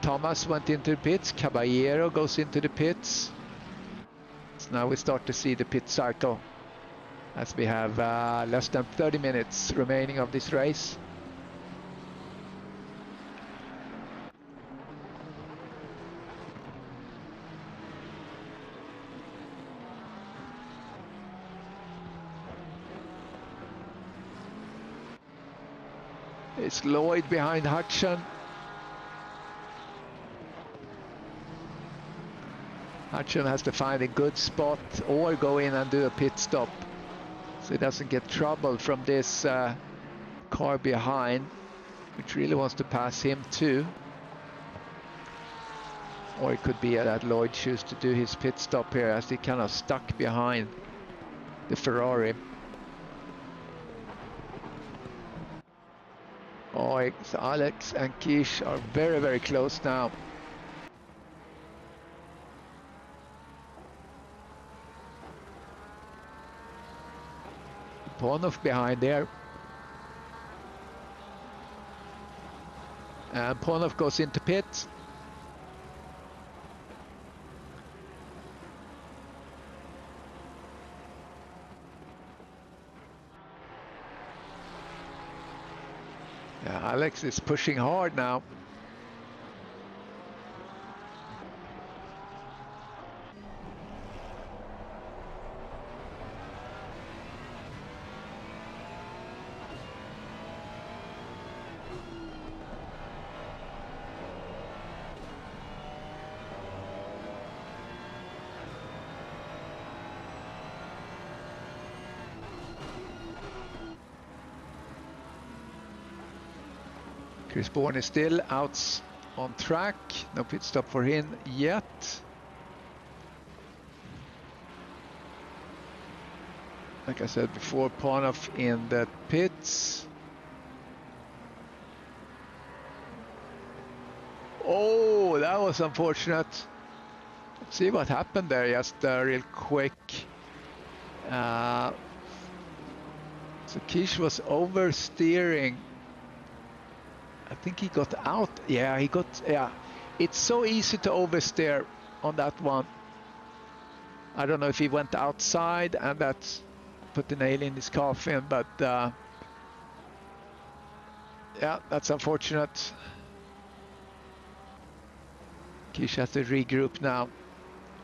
Thomas went into the pits. Caballero goes into the pits. Now we start to see the pit cycle as we have less than 30 minutes remaining of this race. It's Lloyd behind Hudson. Hudson has to find a good spot or go in and do a pit stop so he doesn't get trouble from this car behind, which really wants to pass him too. Or it could be that Lloyd chooses to do his pit stop here as he kind of stuck behind the Ferrari. Oh, so Alex and Kish are very, very close now. Ponov behind there. And Ponov goes into pit. Yeah, Alex is pushing hard now. Chris Bourne is still out on track. No pit stop for him yet. Like I said before, Ponov in the pits. Oh, that was unfortunate. Let's see what happened there, just real quick. So Kish was oversteering. I think he got out. Yeah, he got, yeah. It's so easy to oversteer on that one. I don't know if he went outside and that's put the nail in his coffin, but yeah, that's unfortunate. Kish has to regroup now.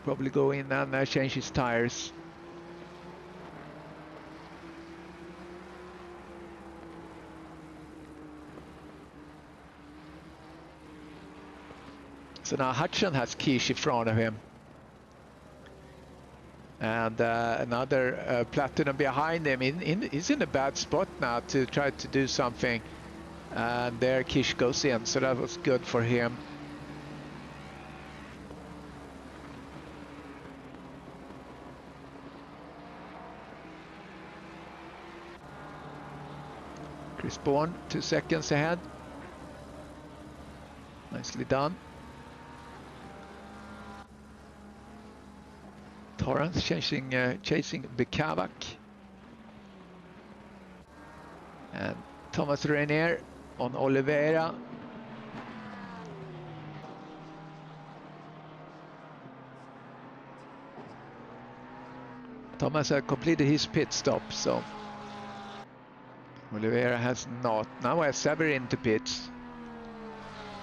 Probably go in and change his tires. So now Hudson has Kish in front of him. And another Platinum behind him. He's in a bad spot now to try to do something. And there Kish goes in, so that was good for him. Chris Bourne 2 seconds ahead. Nicely done. Torrance chasing Bekavak. And Thomas Renier on Oliveira. Thomas had completed his pit stop, so Oliveira has not. Now I have Severin to pits.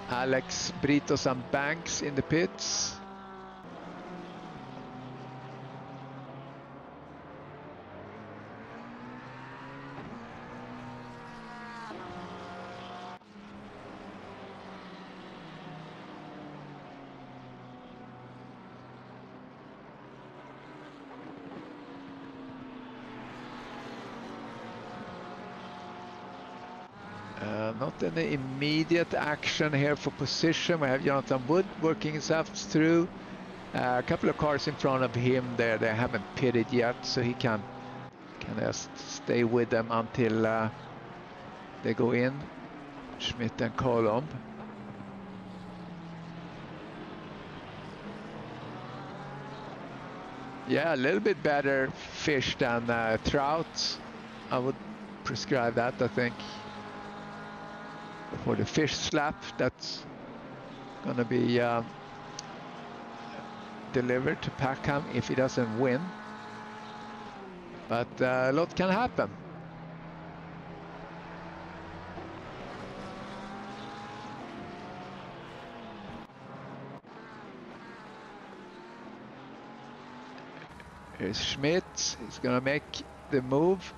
Alex, Britos and Banks in the pits. Not any immediate action here for position. We have Jonathan Wood working himself through. A couple of cars in front of him there. They haven't pitted yet, so he can just stay with them until they go in. Schmidt and Colomb. Yeah, a little bit better fish than Trout. I would prescribe that, I think. For the fish slap, that's gonna be deliver to Packham if he doesn't win. But a lot can happen. Here's Schmidt. He's gonna make the move.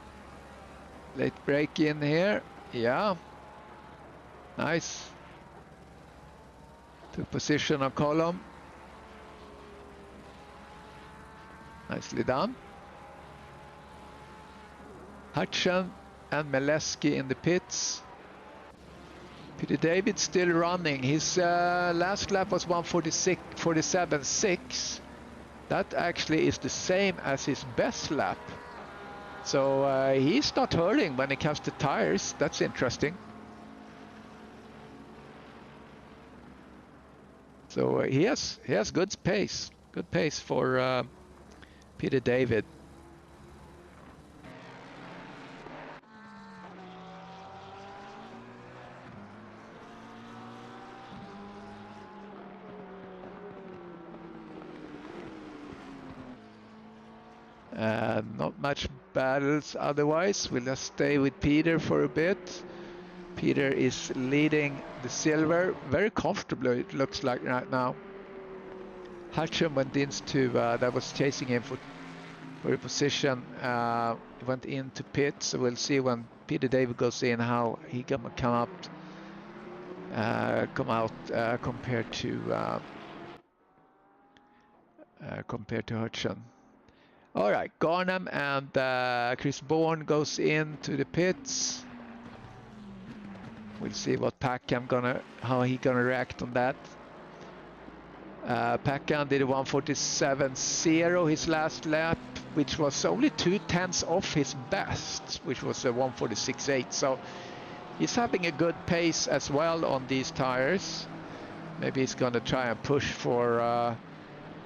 Late break in here. Yeah. Nice. To position on column. Nicely done. Hutchin and Meleski in the pits. Peter David still running. His last lap was 1:47.6. That actually is the same as his best lap. So he's not hurting when it comes to tires. That's interesting. So he has good pace. Good pace for Peter David. Not much battles otherwise. We'll just stay with Peter for a bit. Peter is leading the silver very comfortably, it looks like right now. Hutchin went into, that was chasing him for a position, went into pit, so we'll see when Peter David goes in how he can come out compared to Hutchin. All right, Garnham and Chris Bourne goes into the pits. We'll see what Packham how he gonna react on that. Packham did a 1:47.0 his last lap, which was only 0.2 off his best, which was a 1:46.8. So he's having a good pace as well on these tires. Maybe he's gonna try and push for a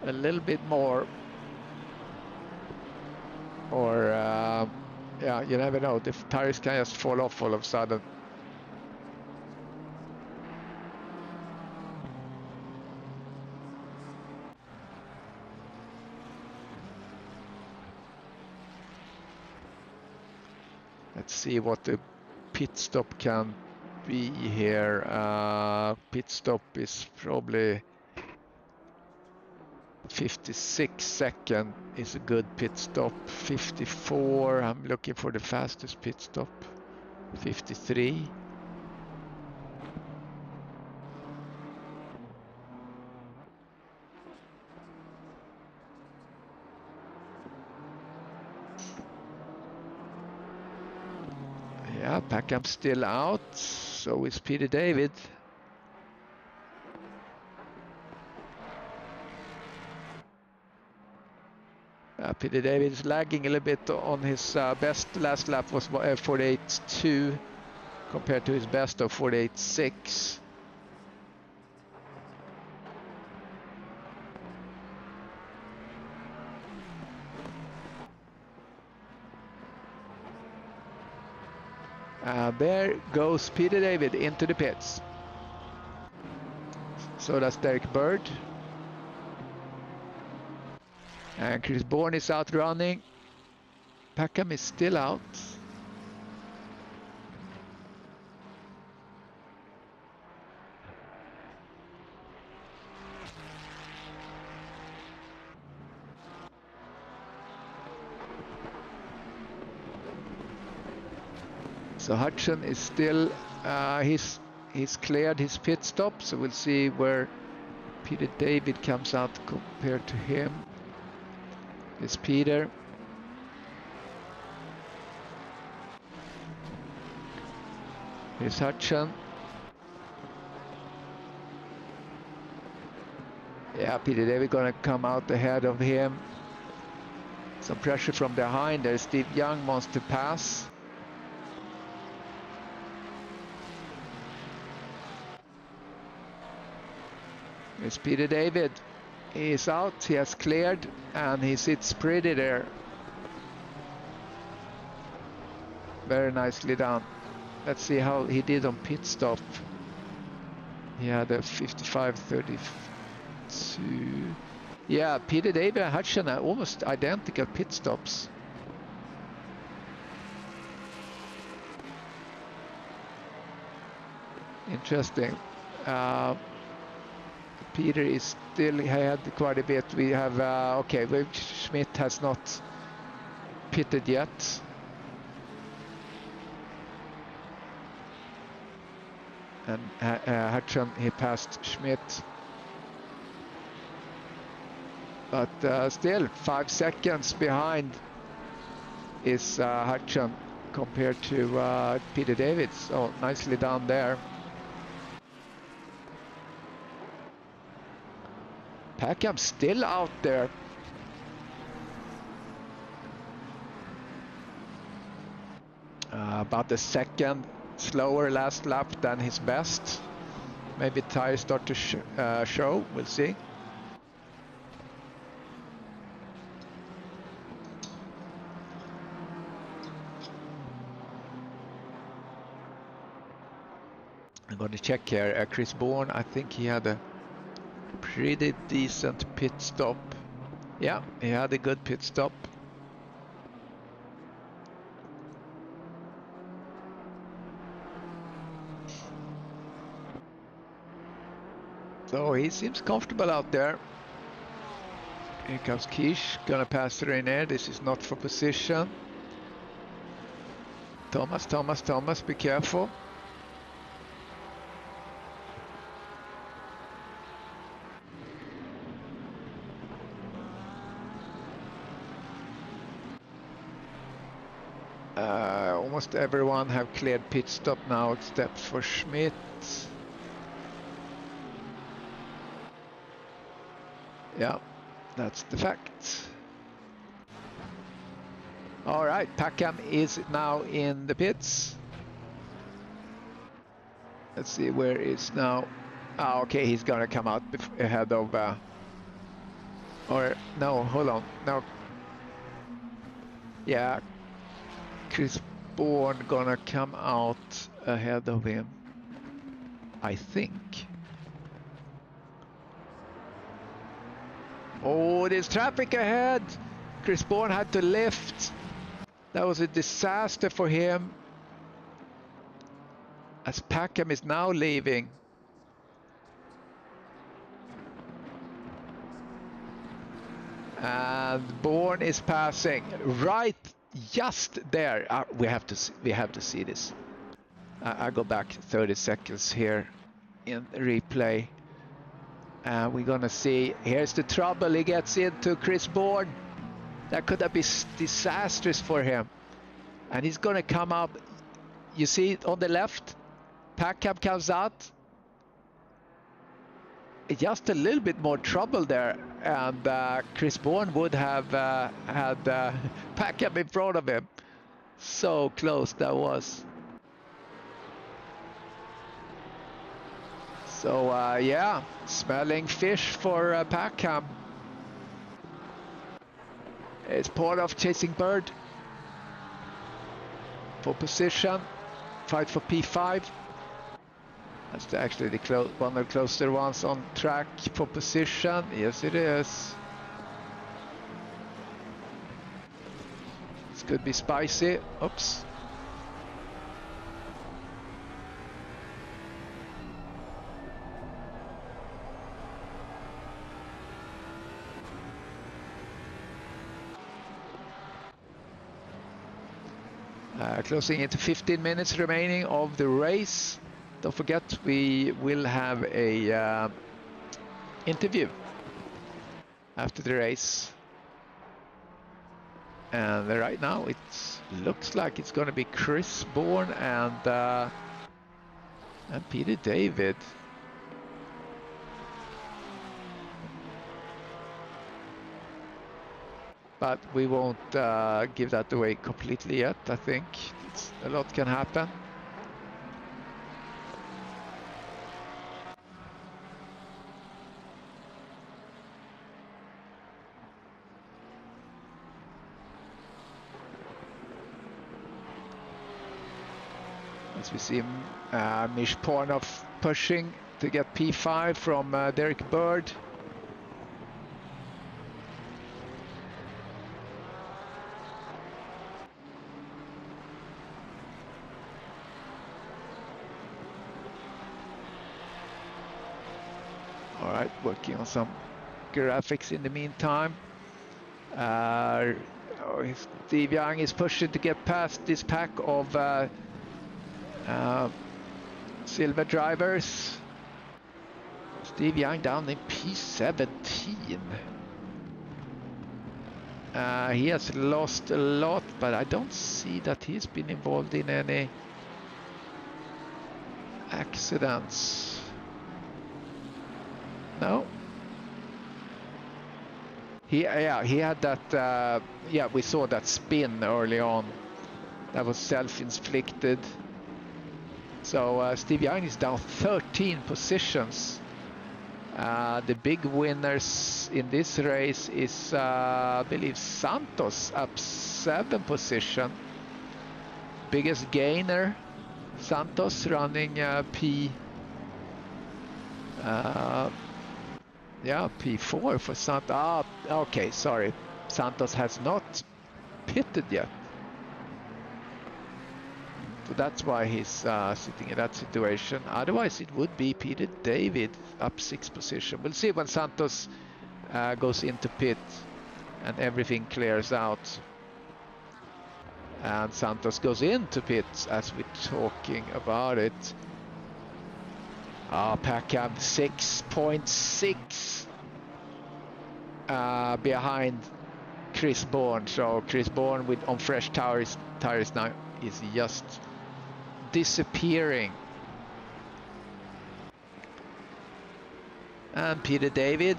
little bit more. Or yeah, you never know. The tires can just fall off all of a sudden. Let's see what the pit stop can be here. Pit stop is probably 56 seconds is a good pit stop. 54, I'm looking for the fastest pit stop. 53. Yeah, Packham's still out, so is Peter David. Peter David is lagging a little bit on his best. Last lap was 48.2 compared to his best of 48.6. There goes Peter David into the pits. So does Derek Bird. And Chris Bourne is out running. Packham is still out. So Hutchin is still, he's cleared his pit stop, so we'll see where Peter David comes out compared to him. It's Peter. Here's Hutchin. Yeah, Peter David gonna come out ahead of him. Some pressure from behind there. Steve Young wants to pass. It's Peter David. He is out, he has cleared, and he sits pretty there. Very nicely done. Let's see how he did on pit stop. He had a 55.32. Yeah, Peter David and Hudson are almost identical pit stops. Interesting. Peter is still ahead quite a bit. We have, okay, Schmidt has not pitted yet. And Hudson, he passed Schmidt. But still 5 seconds behind is Hudson compared to Peter David. So nicely done there. Packham still out there. About a second slower last lap than his best. Maybe tires start to show. We'll see. I'm going to check here. Chris Bourne, I think he had a pretty decent pit stop. Yeah, he had a good pit stop. So he seems comfortable out there. Here comes Kish, gonna pass through in there. This is not for position. Thomas, be careful. Almost everyone have cleared pit stop now except for Schmidt. Yeah, that's the fact. All right, Packham is now in the pits. Let's see where is now. Okay, he's gonna come out ahead of. Or no, hold on, no. Yeah, Chris Bourne gonna come out ahead of him, I think. Oh, there's traffic ahead. Chris Bourne had to lift. That was a disaster for him. As Packham is now leaving. And Bourne is passing right just there. We have to see this. I go back 30 seconds here in replay. We're gonna see, here's the trouble he gets into, Chris Bourne. That could have been disastrous for him. And he's gonna come up, you see it on the left, Packham comes out. Just a little bit more trouble there, and Chris Bourne would have had Packham in front of him. So close that was. So yeah, smelling fish for Packham. It's part of chasing bird. For position, fight for P5. That's actually one of the closer ones on track for position. Yes, it is. This could be spicy. Oops. Closing into 15 minutes remaining of the race. Don't forget, we will have a interview after the race. And right now it looks like it's going to be Chris Bourne and Peter David. But we won't give that away completely yet. I think a lot can happen. As we see Mish Pornoff pushing to get P5 from Derek Bird. right, working on some graphics in the meantime. Steve Young is pushing to get past this pack of silver drivers. Steve Young down in P17. He has lost a lot, but I don't see that he's been involved in any accidents. No. He had that. Yeah, we saw that spin early on. That was self-inflicted. So Steve Young is down 13 positions. The big winners in this race is, I believe, Santos up 7 position. Biggest gainer, Santos running P4 for Santos. Okay, sorry. Santos has not pitted yet. So that's why he's sitting in that situation. Otherwise, it would be Peter David up 6 position. We'll see when Santos goes into pit and everything clears out. And Santos goes into pit as we're talking about it. Packham 6.6 behind Chris Bourne. So Chris Bourne on fresh tires now is just disappearing. And Peter David,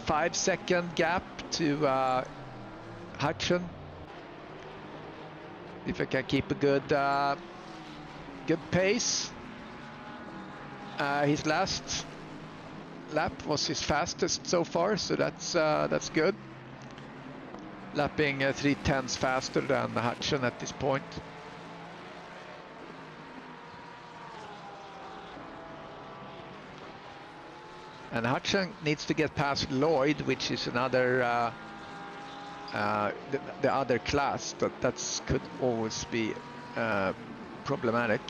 5-second gap to Hudson. If I can keep a good pace. His last lap was his fastest so far, so that's good. Lapping 3/10 faster than Hudson at this point. And Hudson needs to get past Lloyd, which is another the other class. That could always be problematic.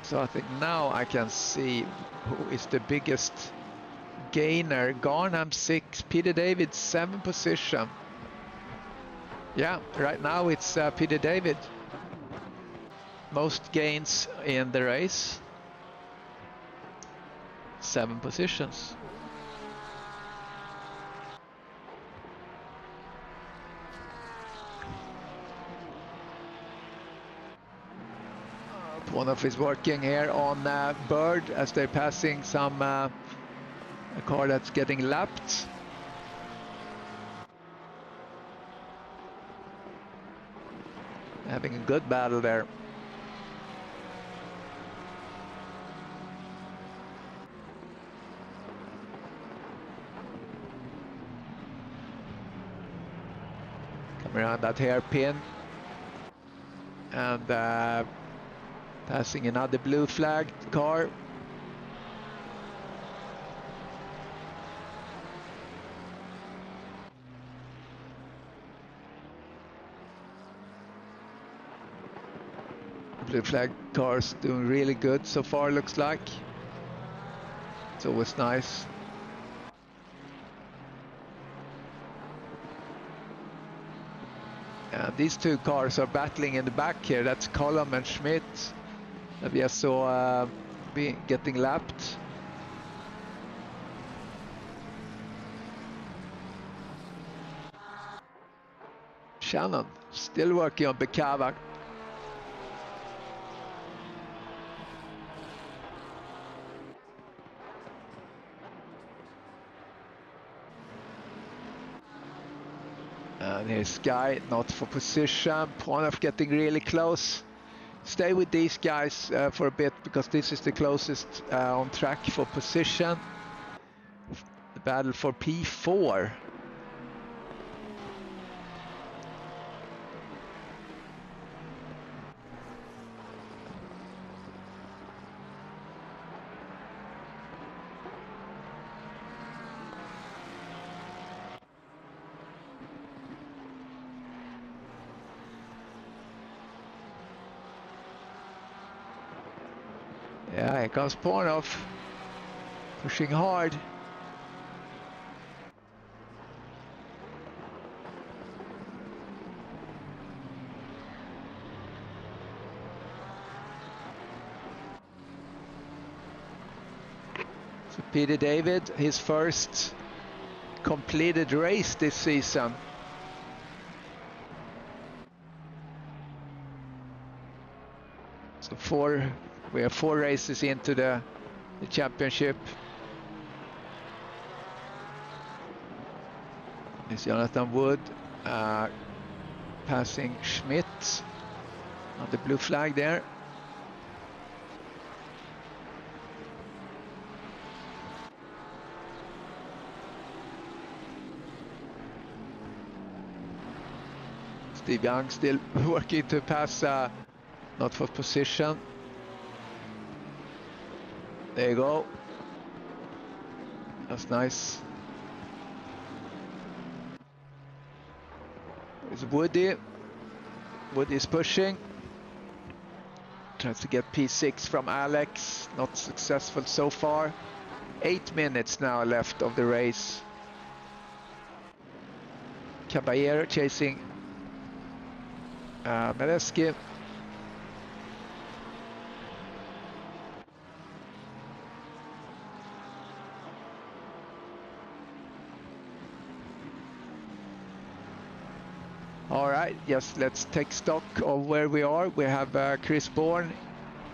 So I think now I can see who is the biggest gainer. Garnham 6, Peter David 7 position. Yeah, right now it's Peter David. Most gains in the race. 7 positions. One-off is working here on Bird as they're passing some a car that's getting lapped. Having a good battle there. Come around that hairpin. And passing another blue flagged car. Blue flag cars doing really good so far, looks like. It's always nice. These two cars are battling in the back here. That's Colum and Schmidt that we saw getting lapped. Shannon still working on Bekava. And here's Guy, not for position. Ponov getting really close. Stay with these guys for a bit, because this is the closest on track for position. The battle for P4. Yeah, here comes Pornov, pushing hard. So Peter David, his first completed race this season. So we have 4 races into the championship. It's Jonathan Wood passing Schmidt on the blue flag there. Steve Young still working to pass, not for position. There you go. That's nice. It's Woody. Woody is pushing. Tries to get P6 from Alex. Not successful so far. 8 minutes now left of the race. Caballero chasing Medeski. All right, yes, let's take stock of where we are. We have Chris Bourne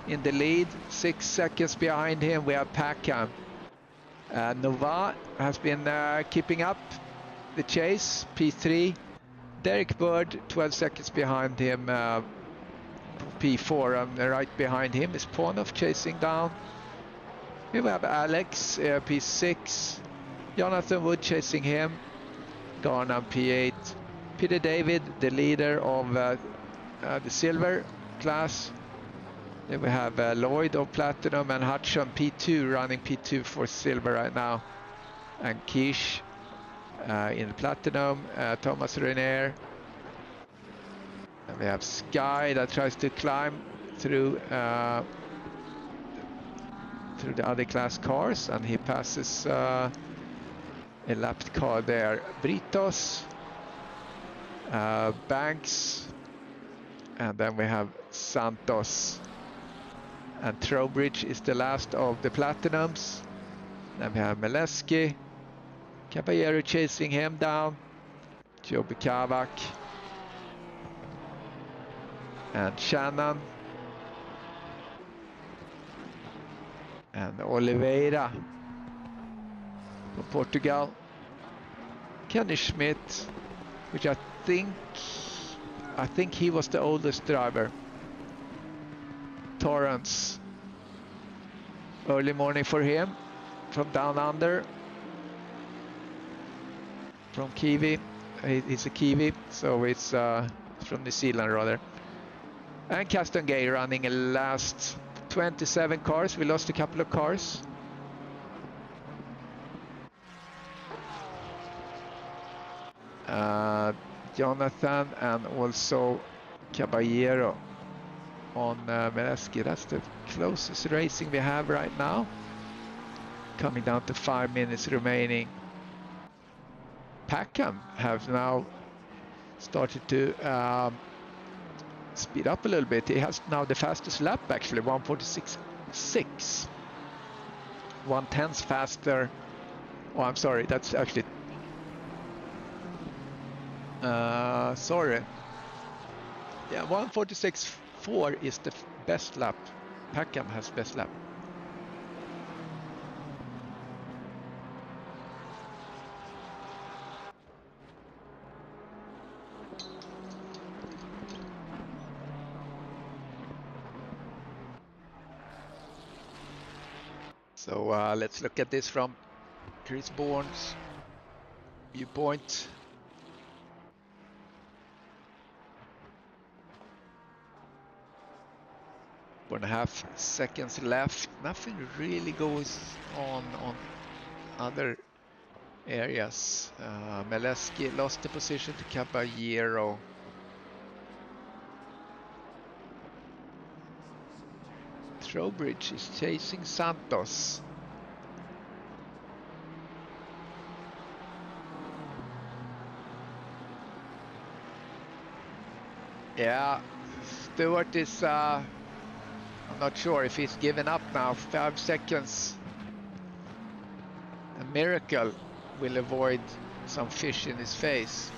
in the lead, 6 seconds behind him. We have Packham. Nova has been keeping up the chase, P3. Derek Bird, 12 seconds behind him, P4, and right behind him is Pornov chasing down. Here we have Alex, P6. Jonathan Wood chasing him. Garnham, P8. Peter David, the leader of the silver class. Then we have Lloyd of platinum and Hudson P2, running P2 for silver right now. And Kish in the platinum, Thomas Renier. And we have Sky that tries to climb through the other class cars, and he passes a lapped car there. Britos, Banks, and then we have Santos. And Trowbridge is the last of the platinums. Then we have Meleski, Caballero chasing him down, Joby Kavak, and Shannon, and Oliveira from Portugal. Kenny Schmidt, which I think he was the oldest driver. Torrance, early morning for him from down under, from Kiwi. He's a Kiwi, so it's from New Zealand rather. And Caston Gay running a last 27 cars. We lost a couple of cars. Jonathan and also Caballero on Meleski. That's the closest racing we have right now. Coming down to 5 minutes remaining. Packham have now started to speed up a little bit. He has now the fastest lap actually, 1:46.6. 1/10 faster. Oh, I'm sorry, that's actually sorry. Yeah, 1:46.4 is the best lap. Packham has best lap. So let's look at this from Chris Bourne's viewpoint. Four and a half seconds left. Nothing really goes on other areas. Meleski lost the position to Caballero. Trowbridge is chasing Santos. Yeah, Stewart is, I'm not sure if he's given up now. 5 seconds. A miracle will avoid some fish in his face.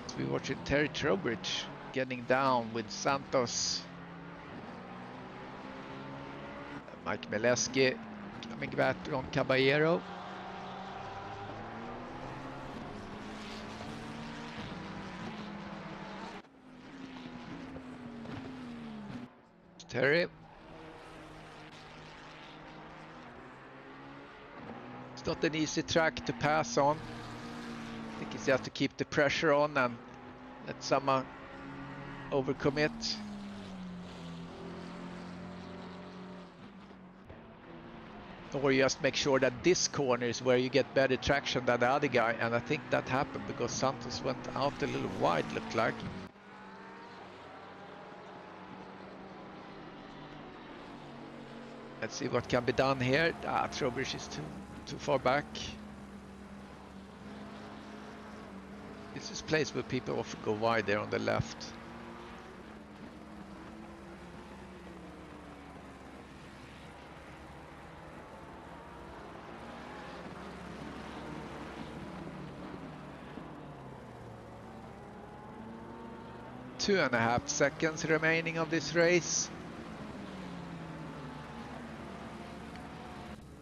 So we're watching Terry Trowbridge getting down with Santos. Mike Mileski coming back on Caballero. Terry. It's not an easy track to pass on. I think it's just to keep the pressure on and let someone overcommit. Or you just make sure that this corner is where you get better traction than the other guy, and I think that happened because Santos went out a little wide, looked like. Let's see what can be done here. Trowbridge is too far back. This is a place where people often go wide there on the left. Two and a half seconds remaining of this race.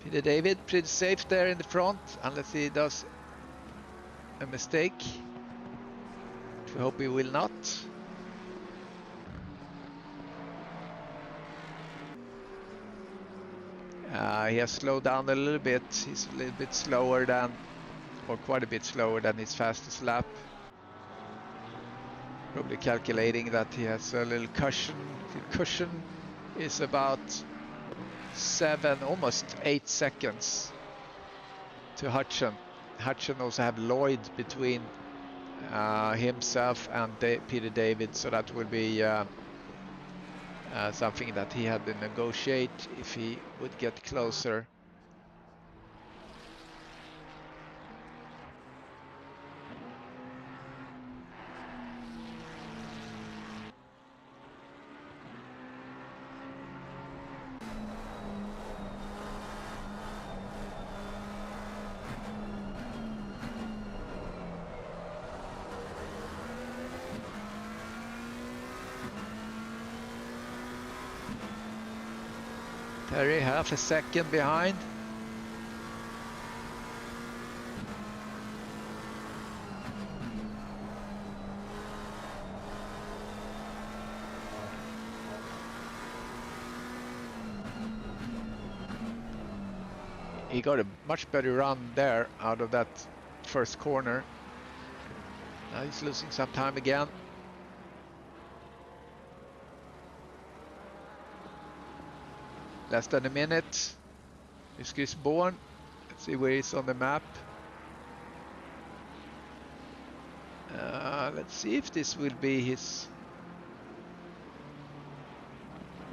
Peter David pretty safe there in the front, unless he does a mistake, which we hope he will not. He has slowed down a little bit. He's a little bit slower than, or quite a bit slower than his fastest lap. Probably calculating that he has a little cushion. The cushion is about 7, almost 8 seconds to Hutchin. Hutchin also have Lloyd between himself and Peter David, so that will be something that he had to negotiate if he would get closer. Terry half a second behind. He got a much better run there out of that first corner. Now he's losing some time again. Less than a minute. Here's Chris Bourne. Let's see where he's on the map. Let's see if this will be his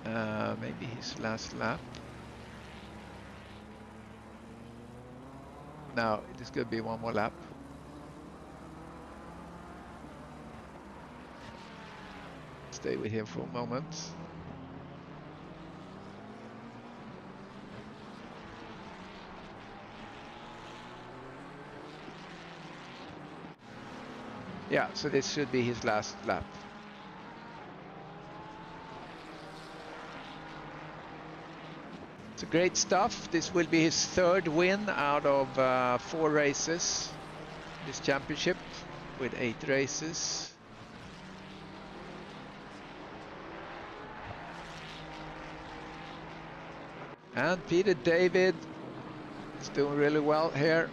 maybe his last lap. No, it is going to be one more lap. Stay with him for a moment. Yeah, so this should be his last lap. So great stuff. This will be his 3rd win out of 4 races. This championship with 8 races. And Peter David is doing really well here.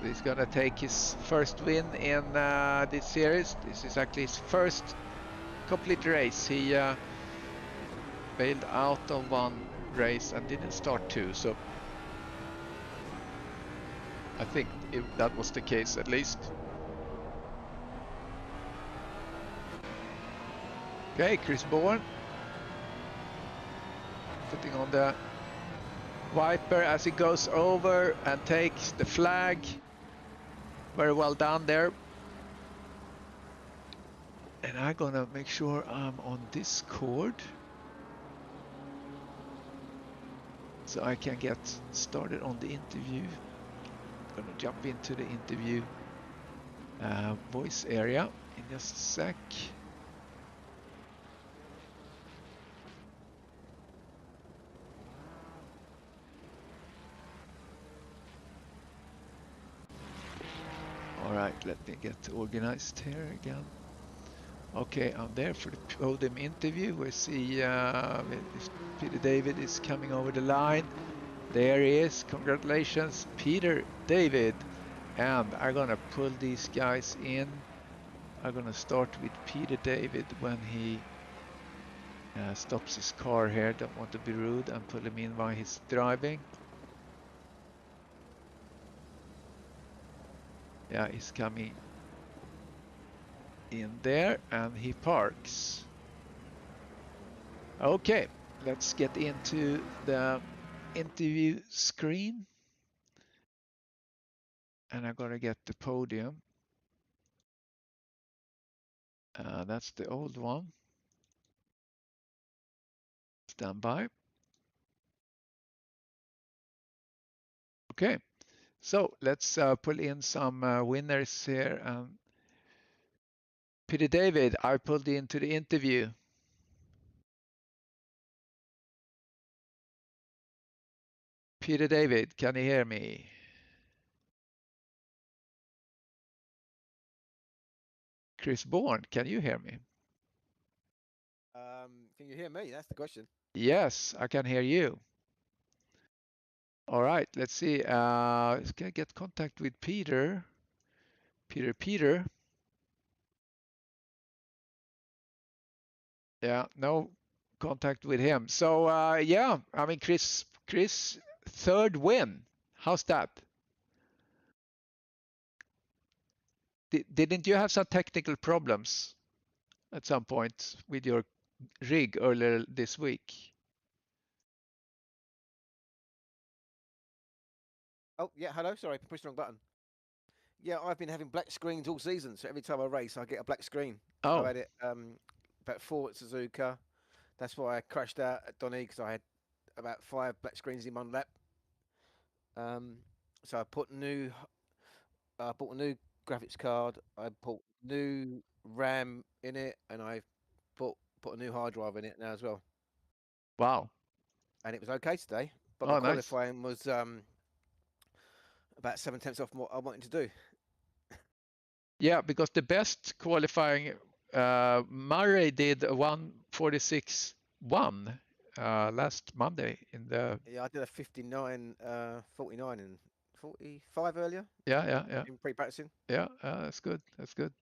He's gonna take his first win in this series. This is actually his first complete race. He bailed out of 1 race and didn't start 2, so I think that was the case at least. Okay, Chris Bourne putting on the wiper as he goes over and takes the flag. Very well done there. And I'm gonna make sure I'm on Discord so I can get started on the interview. I'm gonna jump into the interview voice area in just a sec. All right, let me get organized here again. Okay, I'm there for the podium interview. We see Peter David is coming over the line. There he is. Congratulations, Peter David. And I'm gonna pull these guys in. I'm gonna start with Peter David when he stops his car here. Don't want to be rude and pull him in while he's driving. Yeah, he's coming in there and he parks. Okay, let's get into the interview screen. And I'm gonna get the podium. That's the old one. Stand by. Okay, so let's pull in some winners here. Peter David, I pulled into the interview. Peter David, can you hear me? Chris Bourne, can you hear me? Can you hear me? That's the question. Yes, I can hear you. All right, let's see. Let's get contact with Peter. Peter. Yeah, no contact with him. So yeah, I mean, Chris, third win. How's that? Didn't you have some technical problems at some point with your rig earlier this week? Oh, yeah, hello. Sorry, I pushed the wrong button. Yeah, I've been having black screens all season, so every time I race, I get a black screen. Oh. I had it about 4 at Suzuka. That's why I crashed out at Donny, because I had about 5 black screens in one lap. So I bought a new graphics card. I put new RAM in it, and I put a new hard drive in it now as well. Wow. And it was okay today, but Oh, my nice. qualifying was about 7/10 off what I wanted to do. Yeah, because the best qualifying, Murray did a 1:46.1 last Monday in the. Yeah, I did a 59, 49 and 45 earlier. Yeah. In pre-practicing. Yeah, that's good. That's good.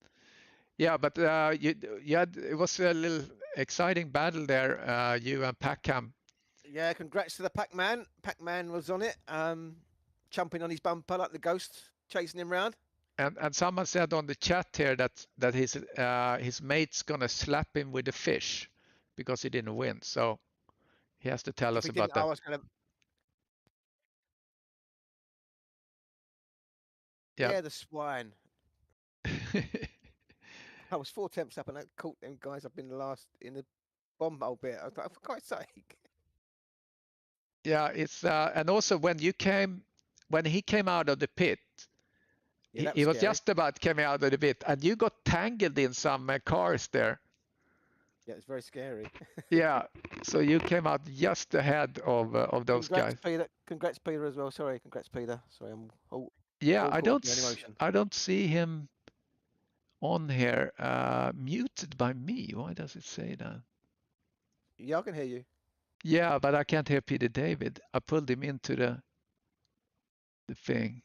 Yeah, but you had, it was a little exciting battle there, you and Packham. Yeah, congrats to the Pac-Man. Pac-Man was on it, jumping on his bumper like the ghost, chasing him round. And someone said on the chat here that his mate's gonna slap him with a fish because he didn't win. So he has to tell us about that. I was gonna. Yeah, the swine. I was 4 temps up and I caught them guys up in the bomb hole bit. I was like, for Christ's sake. Yeah, it's and also when he came out of the pit, Yeah, he was just about coming out of the pit, and you got tangled in some cars there. Yeah, it's very scary. Yeah, so you came out just ahead of those guys. Peter. Congrats, Peter, as well. Sorry, congrats, Peter. Sorry, I'm all. Yeah, all I don't see him on here. Muted by me. Why does it say that? Yeah, I can hear you. Yeah, but I can't hear Peter David. I pulled him into the thing.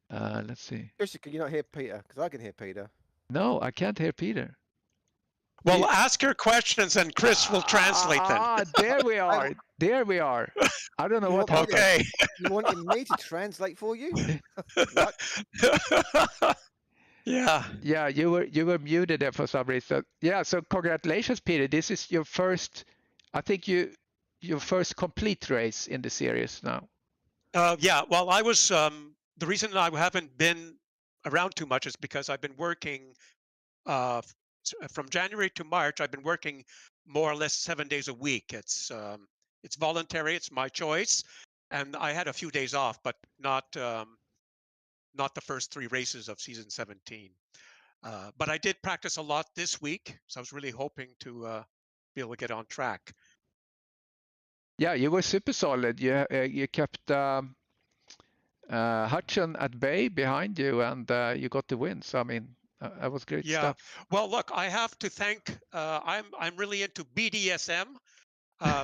Let's see. Chris, can you not hear Peter? Because I can hear Peter. No, I can't hear Peter. Well, ask your questions and Chris will translate them. There we are. There we are. I don't know You what want me to- happened. Okay. You wanted me to translate for you? Good luck. Yeah. Yeah, you were muted there for some reason. Yeah, so congratulations, Peter. This is your first, I think your first complete race in the series now. Yeah. Well, I was the reason I haven't been around too much is because I've been working from January to March. I've been working more or less 7 days a week. It's voluntary. It's my choice, and I had a few days off, but not the first 3 races of season 17. But I did practice a lot this week, so I was really hoping to be able to get on track. Yeah, you were super solid. You kept Hutchin at bay behind you, and you got the win. So I mean, that was great Yeah. stuff. Well, look, I have to thank. I'm really into BDSM.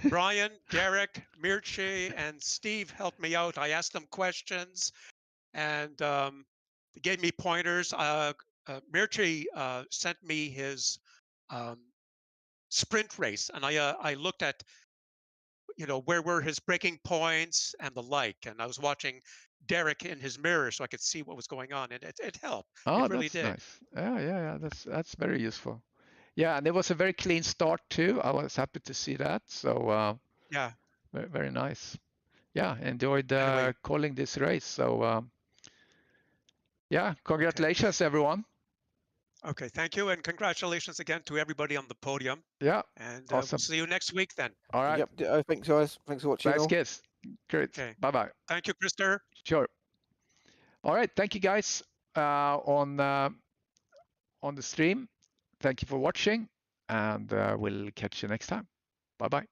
Brian, Derek, Mircea, and Steve helped me out. I asked them questions, and they gave me pointers. Mircea sent me his um, sprint race, and I looked at where were his breaking points and the like, and I was watching Derek in his mirror so I could see what was going on, and it helped. Oh, It really that's did. nice. Yeah. That's very useful. Yeah, and it was a very clean start too. I was happy to see that. So Yeah. very nice. Yeah, enjoyed Anyway, calling this race. So yeah, okay. congratulations everyone. Okay, thank you, and congratulations again to everybody on the podium. Yeah, And we'll awesome. see you next week then. All right. Yep. Thanks, guys. Thanks for watching. Nice All. kiss. Great. Okay. Bye-bye. Thank you, Krister. Sure. All right. Thank you guys on the stream. Thank you for watching, and we'll catch you next time. Bye-bye.